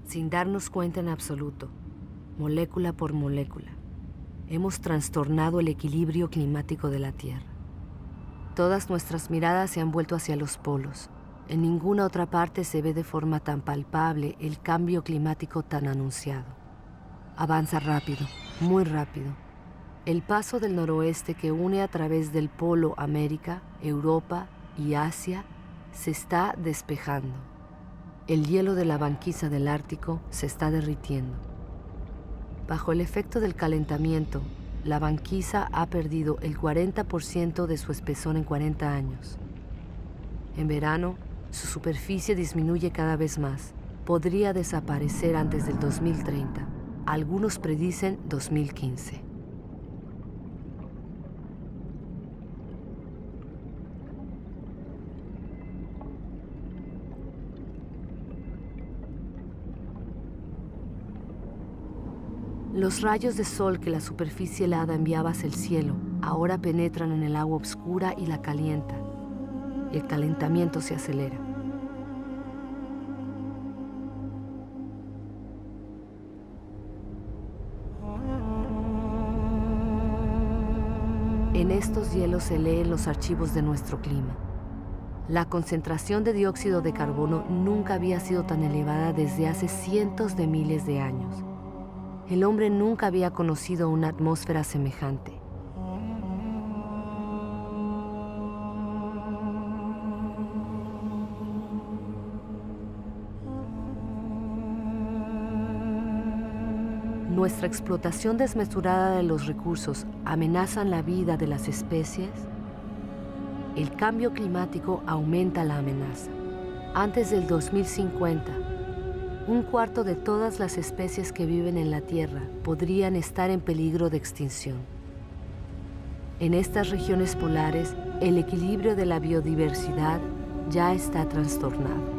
sin darnos cuenta en absoluto, molécula por molécula. Hemos trastornado el equilibrio climático de la Tierra. Todas nuestras miradas se han vuelto hacia los polos. En ninguna otra parte se ve de forma tan palpable el cambio climático tan anunciado. Avanza rápido, muy rápido. El paso del noroeste que une a través del Polo América, Europa y Asia se está despejando. El hielo de la banquisa del Ártico se está derritiendo. Bajo el efecto del calentamiento, la banquisa ha perdido el 40% de su espesor en 40 años. En verano, su superficie disminuye cada vez más. Podría desaparecer antes del 2030. Algunos predicen 2015. Los rayos de sol que la superficie helada enviaba hacia el cielo ahora penetran en el agua oscura y la calientan. El calentamiento se acelera. En estos hielos se leen los archivos de nuestro clima. La concentración de dióxido de carbono nunca había sido tan elevada desde hace cientos de miles de años. El hombre nunca había conocido una atmósfera semejante. Nuestra explotación desmesurada de los recursos amenazan la vida de las especies. El cambio climático aumenta la amenaza. Antes del 2050, un cuarto de todas las especies que viven en la Tierra podrían estar en peligro de extinción. En estas regiones polares, el equilibrio de la biodiversidad ya está trastornado.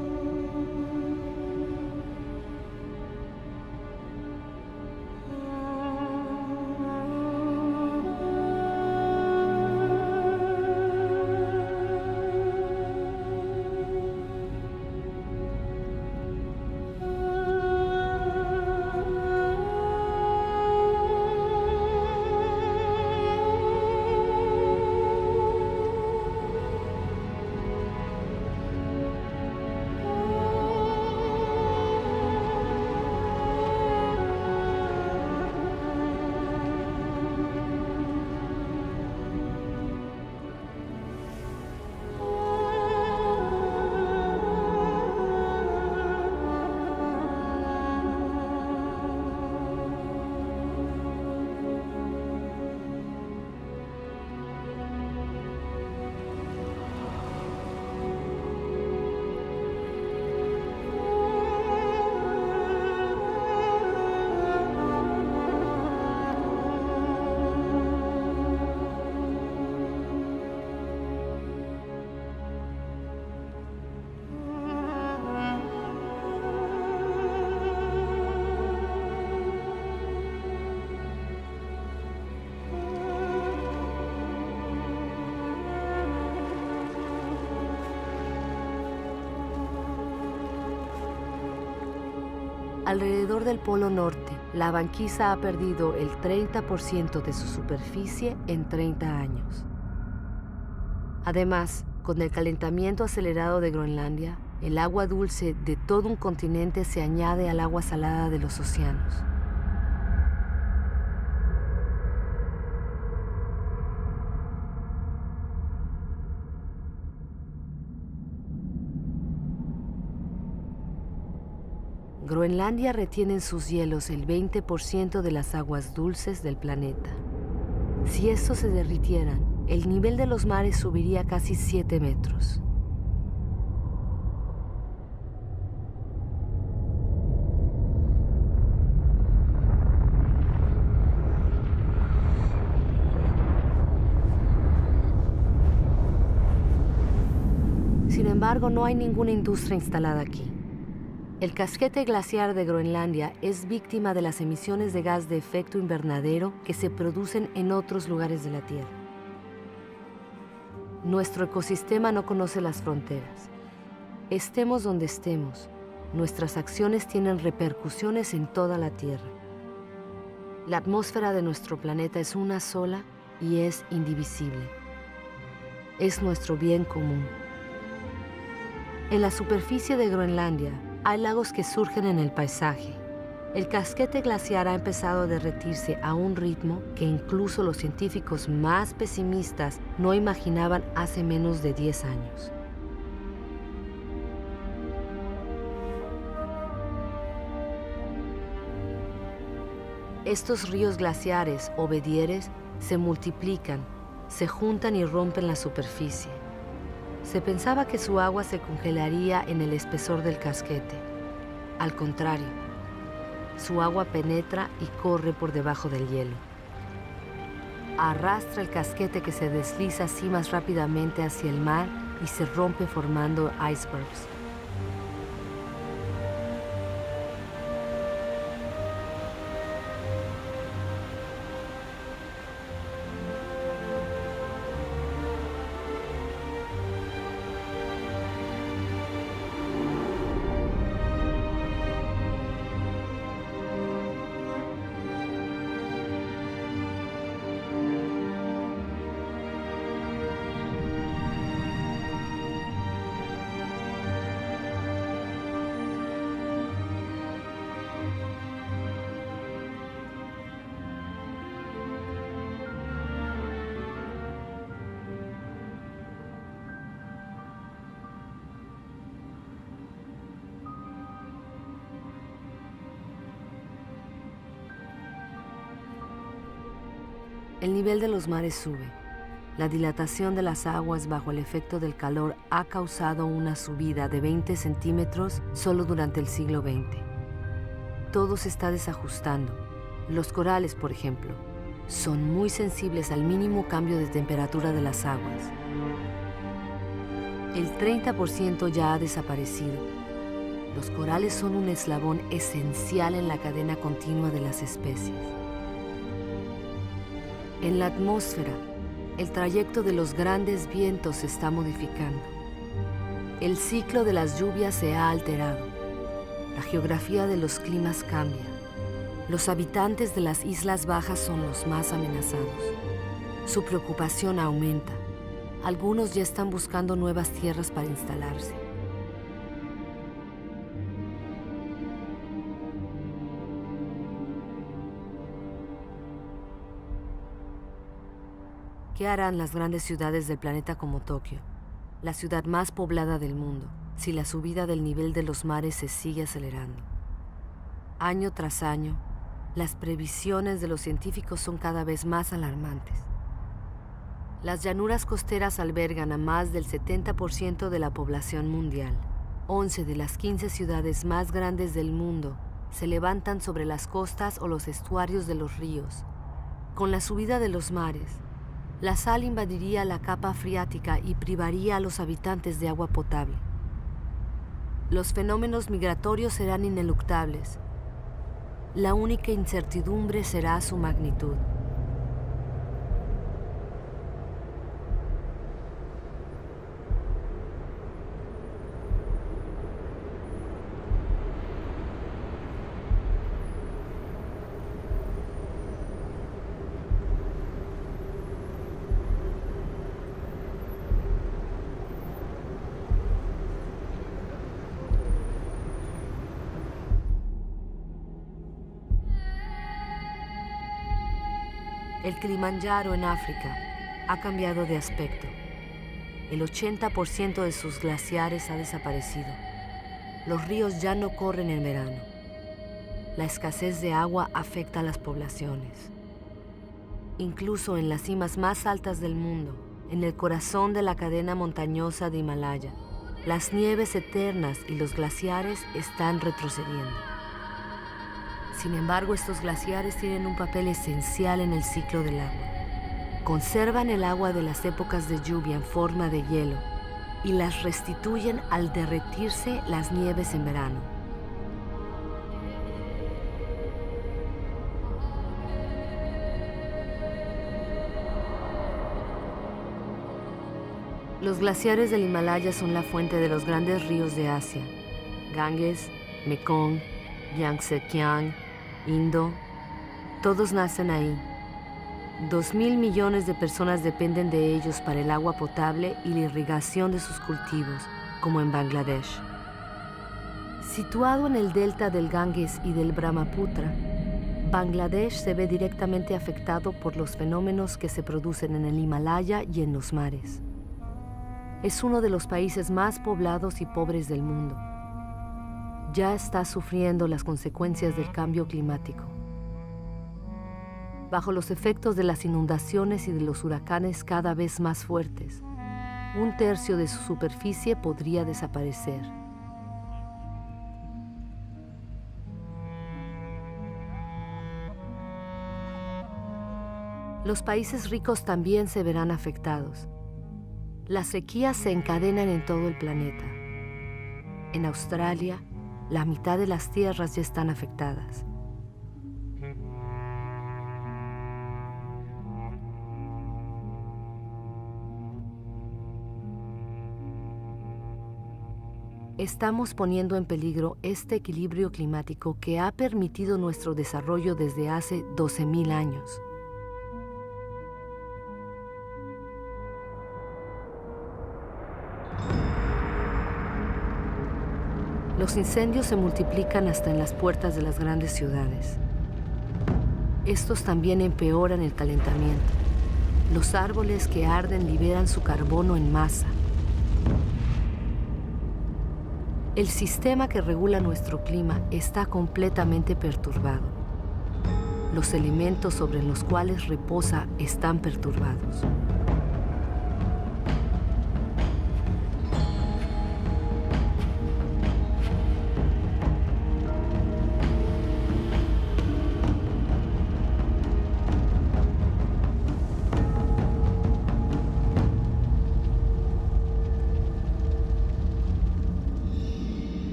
Alrededor del Polo Norte, la banquisa ha perdido el 30% de su superficie en 30 años. Además, con el calentamiento acelerado de Groenlandia, el agua dulce de todo un continente se añade al agua salada de los océanos. Groenlandia retiene en sus hielos el 20% de las aguas dulces del planeta. Si estos se derritieran, el nivel de los mares subiría casi 7 metros. Sin embargo, no hay ninguna industria instalada aquí. El casquete glaciar de Groenlandia es víctima de las emisiones de gas de efecto invernadero que se producen en otros lugares de la Tierra. Nuestro ecosistema no conoce las fronteras. Estemos donde estemos, nuestras acciones tienen repercusiones en toda la Tierra. La atmósfera de nuestro planeta es una sola y es indivisible. Es nuestro bien común. En la superficie de Groenlandia hay lagos que surgen en el paisaje. El casquete glaciar ha empezado a derretirse a un ritmo que incluso los científicos más pesimistas no imaginaban hace menos de 10 años. Estos ríos glaciares o bedieres se multiplican, se juntan y rompen la superficie. Se pensaba que su agua se congelaría en el espesor del casquete. Al contrario, su agua penetra y corre por debajo del hielo. Arrastra el casquete que se desliza así más rápidamente hacia el mar y se rompe formando icebergs. El nivel de los mares sube. La dilatación de las aguas bajo el efecto del calor ha causado una subida de 20 centímetros solo durante el siglo XX. Todo se está desajustando. Los corales, por ejemplo, son muy sensibles al mínimo cambio de temperatura de las aguas. El 30% ya ha desaparecido. Los corales son un eslabón esencial en la cadena continua de las especies. En la atmósfera, el trayecto de los grandes vientos se está modificando. El ciclo de las lluvias se ha alterado. La geografía de los climas cambia. Los habitantes de las islas bajas son los más amenazados. Su preocupación aumenta. Algunos ya están buscando nuevas tierras para instalarse. ¿Qué harán las grandes ciudades del planeta como Tokio, la ciudad más poblada del mundo, si la subida del nivel de los mares se sigue acelerando? Año tras año, las previsiones de los científicos son cada vez más alarmantes. Las llanuras costeras albergan a más del 70% de la población mundial. 11 de las 15 ciudades más grandes del mundo se levantan sobre las costas o los estuarios de los ríos. Con la subida de los mares, la sal invadiría la capa freática y privaría a los habitantes de agua potable. Los fenómenos migratorios serán ineluctables. La única incertidumbre será su magnitud. El Kilimanjaro en África ha cambiado de aspecto. El 80% de sus glaciares ha desaparecido. Los ríos ya no corren en verano. La escasez de agua afecta a las poblaciones. Incluso en las cimas más altas del mundo, en el corazón de la cadena montañosa de Himalaya, las nieves eternas y los glaciares están retrocediendo. Sin embargo, estos glaciares tienen un papel esencial en el ciclo del agua. Conservan el agua de las épocas de lluvia en forma de hielo y las restituyen al derretirse las nieves en verano. Los glaciares del Himalaya son la fuente de los grandes ríos de Asia: Ganges, Mekong, Yangtze-Kiang, Indo. Todos nacen ahí. 2.000 millones de personas dependen de ellos para el agua potable y la irrigación de sus cultivos, como en Bangladesh. Situado en el delta del Ganges y del Brahmaputra, Bangladesh se ve directamente afectado por los fenómenos que se producen en el Himalaya y en los mares. Es uno de los países más poblados y pobres del mundo. Ya está sufriendo las consecuencias del cambio climático. Bajo los efectos de las inundaciones y de los huracanes cada vez más fuertes, 1/3 de su superficie podría desaparecer. Los países ricos también se verán afectados. Las sequías se encadenan en todo el planeta. En Australia, la mitad de las tierras ya están afectadas. Estamos poniendo en peligro este equilibrio climático que ha permitido nuestro desarrollo desde hace 12.000 años. Los incendios se multiplican hasta en las puertas de las grandes ciudades. Estos también empeoran el calentamiento. Los árboles que arden liberan su carbono en masa. El sistema que regula nuestro clima está completamente perturbado. Los elementos sobre los cuales reposa están perturbados.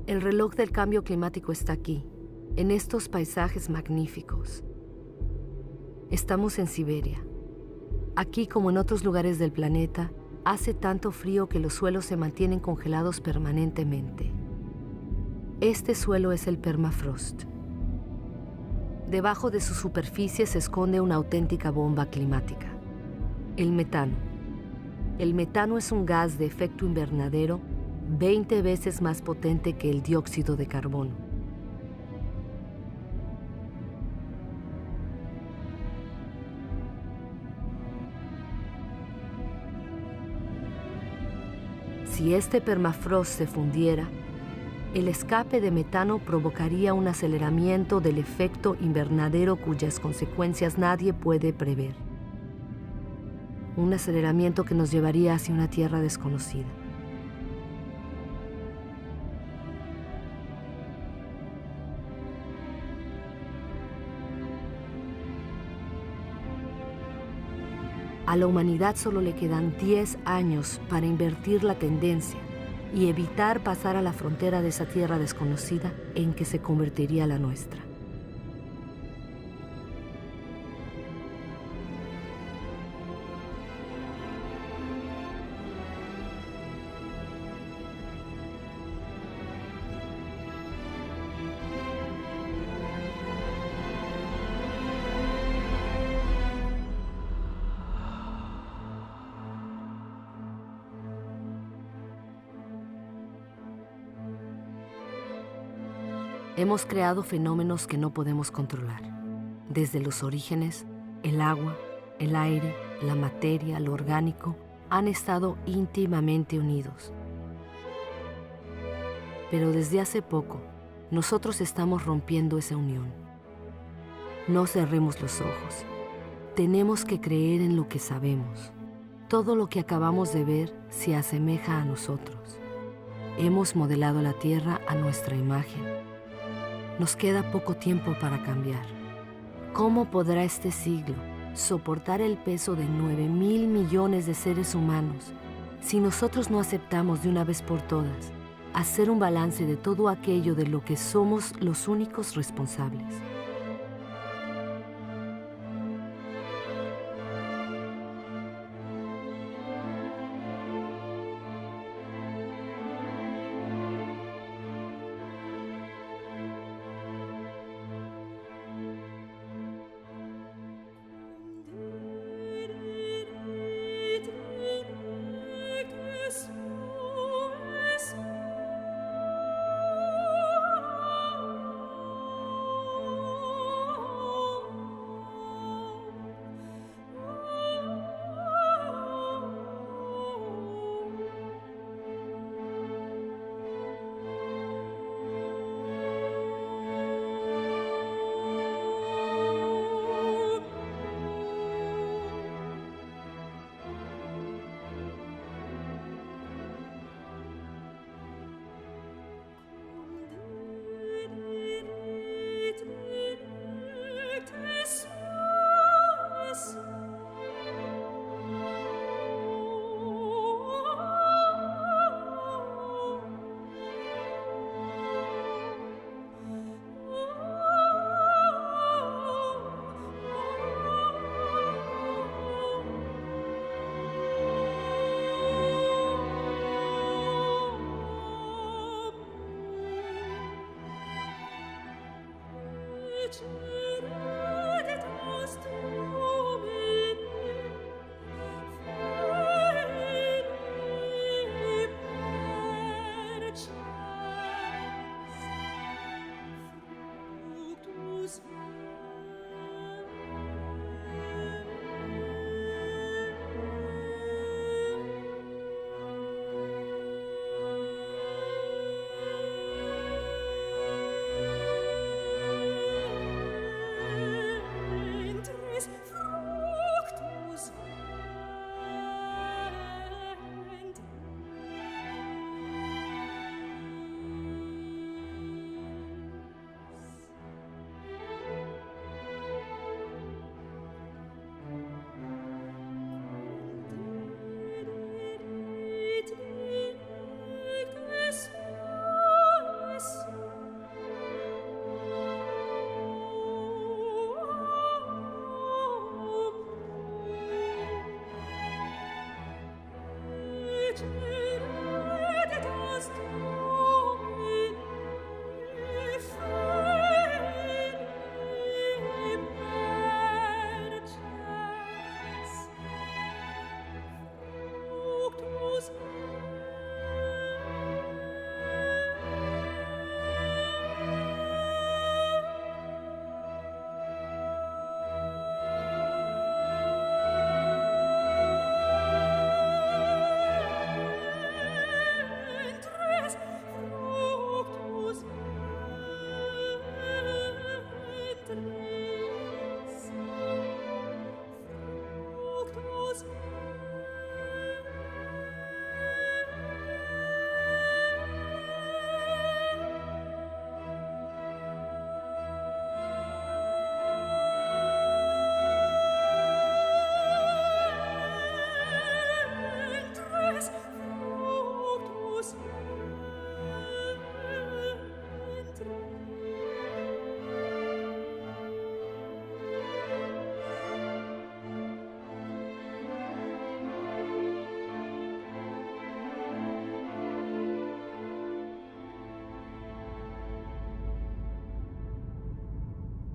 El reloj del cambio climático está aquí, en estos paisajes magníficos. Estamos en Siberia. Aquí, como en otros lugares del planeta, hace tanto frío que los suelos se mantienen congelados permanentemente. Este suelo es el permafrost. Debajo de su superficie se esconde una auténtica bomba climática: el metano. El metano es un gas de efecto invernadero 20 veces más potente que el dióxido de carbono. Si este permafrost se fundiera, el escape de metano provocaría un aceleramiento del efecto invernadero cuyas consecuencias nadie puede prever. Un aceleramiento que nos llevaría hacia una tierra desconocida. A la humanidad solo le quedan 10 años para invertir la tendencia y evitar pasar a la frontera de esa tierra desconocida en que se convertiría la nuestra. Hemos creado fenómenos que no podemos controlar. Desde los orígenes, el agua, el aire, la materia, lo orgánico, han estado íntimamente unidos. Pero desde hace poco, nosotros estamos rompiendo esa unión. No cerremos los ojos. Tenemos que creer en lo que sabemos. Todo lo que acabamos de ver se asemeja a nosotros. Hemos modelado la Tierra a nuestra imagen. Nos queda poco tiempo para cambiar. ¿Cómo podrá este siglo soportar el peso de 9.000 millones de seres humanos si nosotros no aceptamos de una vez por todas hacer un balance de todo aquello de lo que somos los únicos responsables?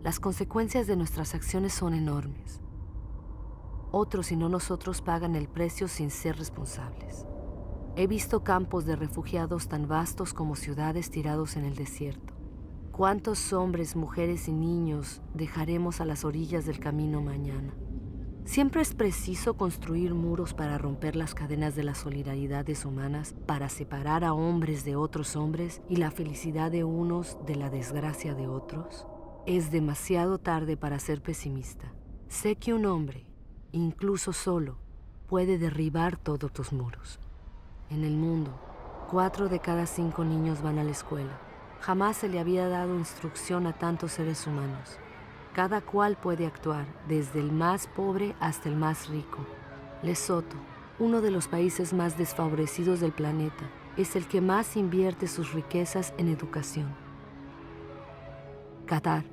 Las consecuencias de nuestras acciones son enormes. Otros y no nosotros pagan el precio sin ser responsables. He visto campos de refugiados tan vastos como ciudades tirados en el desierto. ¿Cuántos hombres, mujeres y niños dejaremos a las orillas del camino mañana? Siempre es preciso construir muros para romper las cadenas de las solidaridades humanas, para separar a hombres de otros hombres y la felicidad de unos de la desgracia de otros. Es demasiado tarde para ser pesimista. Sé que un hombre, incluso solo, puede derribar todos tus muros. En el mundo, 4 de cada 5 niños van a la escuela. Jamás se le había dado instrucción a tantos seres humanos. Cada cual puede actuar, desde el más pobre hasta el más rico. Lesoto, uno de los países más desfavorecidos del planeta, es el que más invierte sus riquezas en educación. Qatar,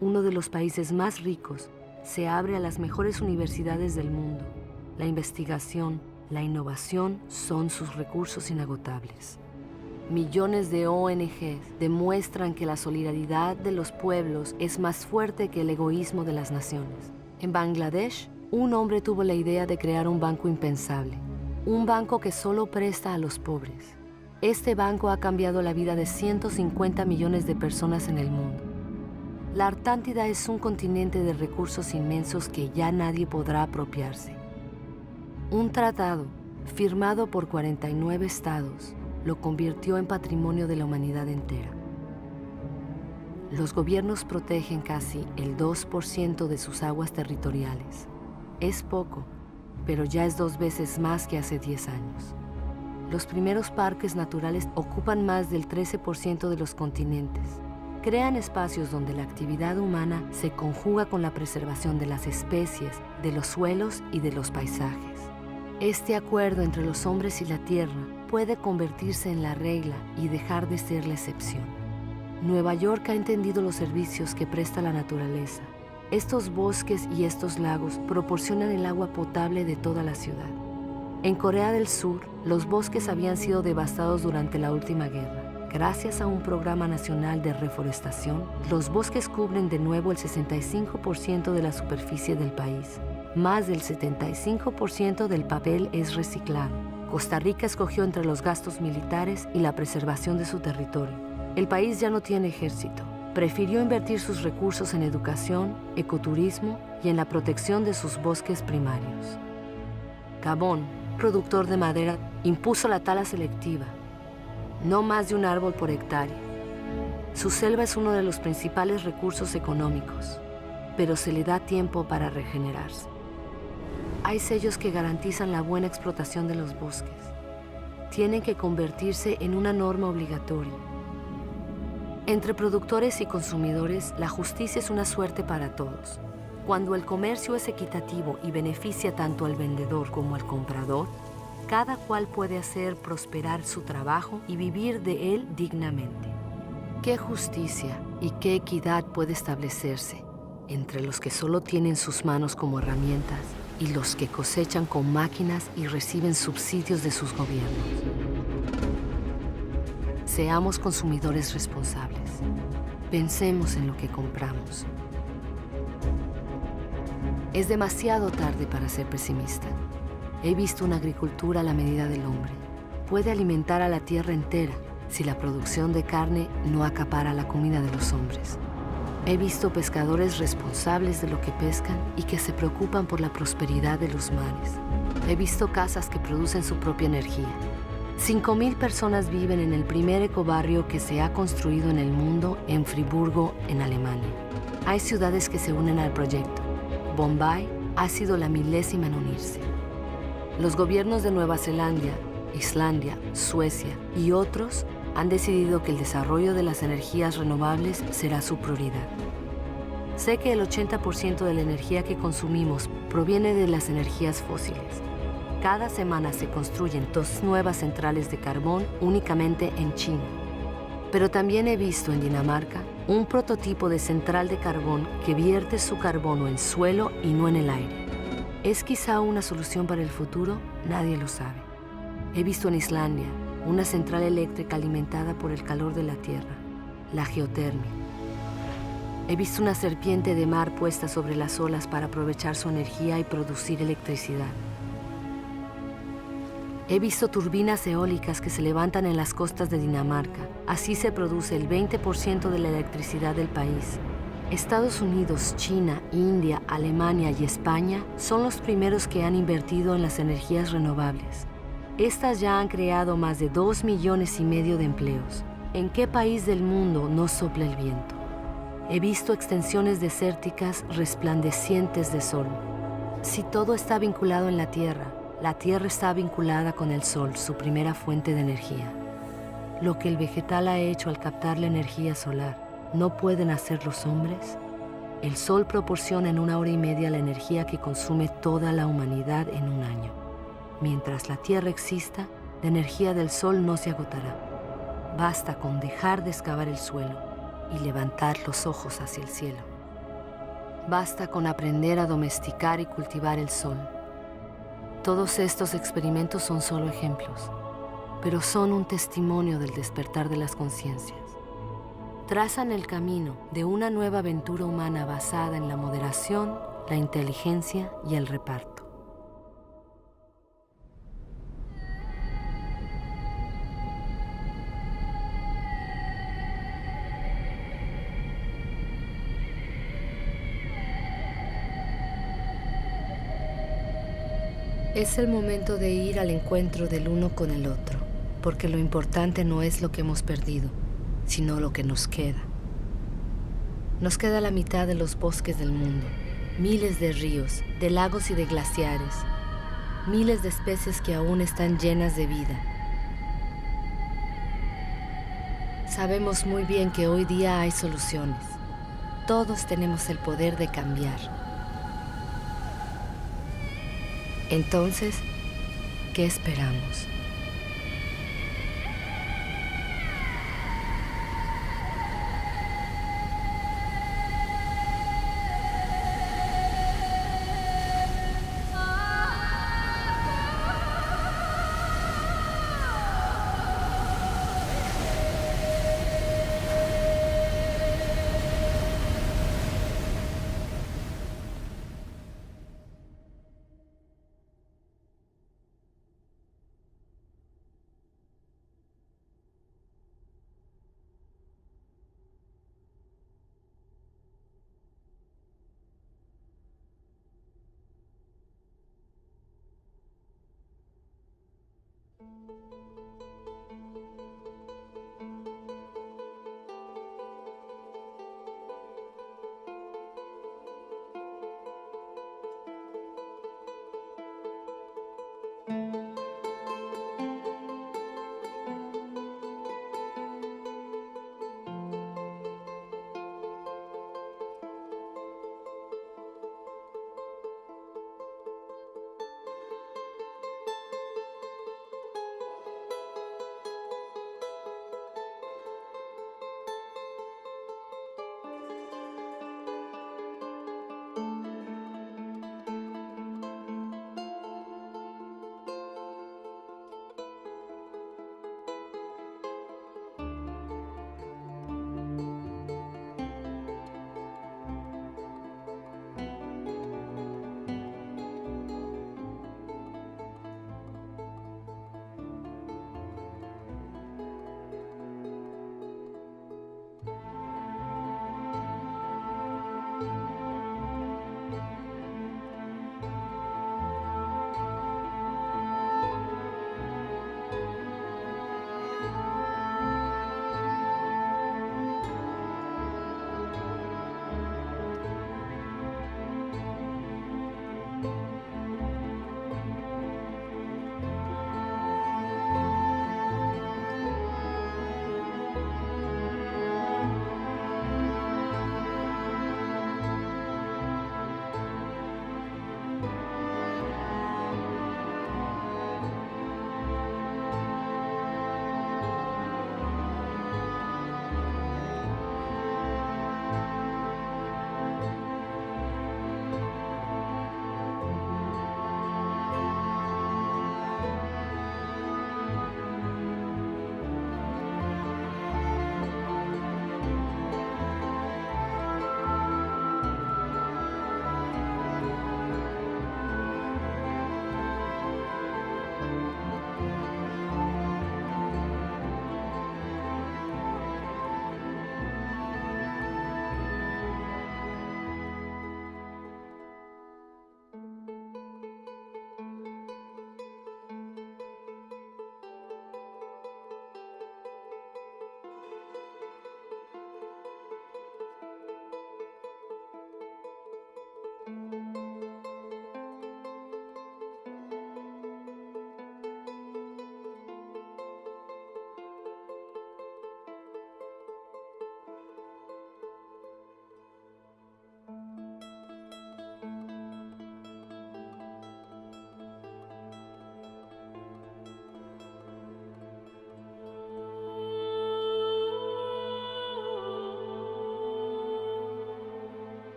uno de los países más ricos, se abre a las mejores universidades del mundo. La investigación, la innovación son sus recursos inagotables. Millones de ONGs demuestran que la solidaridad de los pueblos es más fuerte que el egoísmo de las naciones. En Bangladesh, un hombre tuvo la idea de crear un banco impensable, un banco que solo presta a los pobres. Este banco ha cambiado la vida de 150 millones de personas en el mundo. La Artántida es un continente de recursos inmensos que ya nadie podrá apropiarse. Un tratado, firmado por 49 estados, lo convirtió en patrimonio de la humanidad entera. Los gobiernos protegen casi el 2% de sus aguas territoriales. Es poco, pero ya es 2 veces más que hace 10 años. Los primeros parques naturales ocupan más del 13% de los continentes. Crean espacios donde la actividad humana se conjuga con la preservación de las especies, de los suelos y de los paisajes. Este acuerdo entre los hombres y la tierra puede convertirse en la regla y dejar de ser la excepción. Nueva York ha entendido los servicios que presta la naturaleza. Estos bosques y estos lagos proporcionan el agua potable de toda la ciudad. En Corea del Sur, los bosques habían sido devastados durante la última guerra. Gracias a un programa nacional de reforestación, los bosques cubren de nuevo el 65% de la superficie del país. Más del 75% del papel es reciclado. Costa Rica escogió entre los gastos militares y la preservación de su territorio. El país ya no tiene ejército. Prefirió invertir sus recursos en educación, ecoturismo y en la protección de sus bosques primarios. Gabón, productor de madera, impuso la tala selectiva. No más de un árbol por hectárea. Su selva es uno de los principales recursos económicos, pero se le da tiempo para regenerarse. Hay sellos que garantizan la buena explotación de los bosques. Tienen que convertirse en una norma obligatoria. Entre productores y consumidores, la justicia es una suerte para todos. Cuando el comercio es equitativo y beneficia tanto al vendedor como al comprador, cada cual puede hacer prosperar su trabajo y vivir de él dignamente. ¿Qué justicia y qué equidad puede establecerse entre los que solo tienen sus manos como herramientas y los que cosechan con máquinas y reciben subsidios de sus gobiernos? Seamos consumidores responsables. Pensemos en lo que compramos. Es demasiado tarde para ser pesimista. He visto una agricultura a la medida del hombre. Puede alimentar a la tierra entera si la producción de carne no acapara la comida de los hombres. He visto pescadores responsables de lo que pescan y que se preocupan por la prosperidad de los mares. He visto casas que producen su propia energía. 5.000 personas viven en el primer ecobarrio que se ha construido en el mundo en Friburgo, en Alemania. Hay ciudades que se unen al proyecto. Bombay ha sido la 1000ª en unirse. Los gobiernos de Nueva Zelanda, Islandia, Suecia y otros han decidido que el desarrollo de las energías renovables será su prioridad. Sé que el 80% de la energía que consumimos proviene de las energías fósiles. Cada semana se construyen 2 nuevas centrales de carbón únicamente en China. Pero también he visto en Dinamarca un prototipo de central de carbón que vierte su carbono en suelo y no en el aire. ¿Es quizá una solución para el futuro? Nadie lo sabe. He visto en Islandia una central eléctrica alimentada por el calor de la tierra, la geotermia. He visto una serpiente de mar puesta sobre las olas para aprovechar su energía y producir electricidad. He visto turbinas eólicas que se levantan en las costas de Dinamarca. Así se produce el 20% de la electricidad del país. Estados Unidos, China, India, Alemania y España son los primeros que han invertido en las energías renovables. Estas ya han creado más de 2,5 millones de empleos. ¿En qué país del mundo no sopla el viento? He visto extensiones desérticas resplandecientes de sol. Si todo está vinculado en la Tierra está vinculada con el sol, su primera fuente de energía. lo que el vegetal ha hecho al captar la energía solar, ¿no pueden hacer los hombres? El sol proporciona en 1 hora y media la energía que consume toda la humanidad en un año. Mientras la Tierra exista, la energía del sol no se agotará. Basta con dejar de excavar el suelo y levantar los ojos hacia el cielo. Basta con aprender a domesticar y cultivar el sol. Todos estos experimentos son solo ejemplos, pero son un testimonio del despertar de las conciencias. Trazan el camino de una nueva aventura humana basada en la moderación, la inteligencia y el reparto. Es el momento de ir al encuentro del uno con el otro, porque lo importante no es lo que hemos perdido, sino lo que nos queda. Nos queda la mitad de los bosques del mundo, miles de ríos, de lagos y de glaciares, miles de especies que aún están llenas de vida. Sabemos muy bien que hoy día hay soluciones. Todos tenemos el poder de cambiar. Entonces, ¿qué esperamos?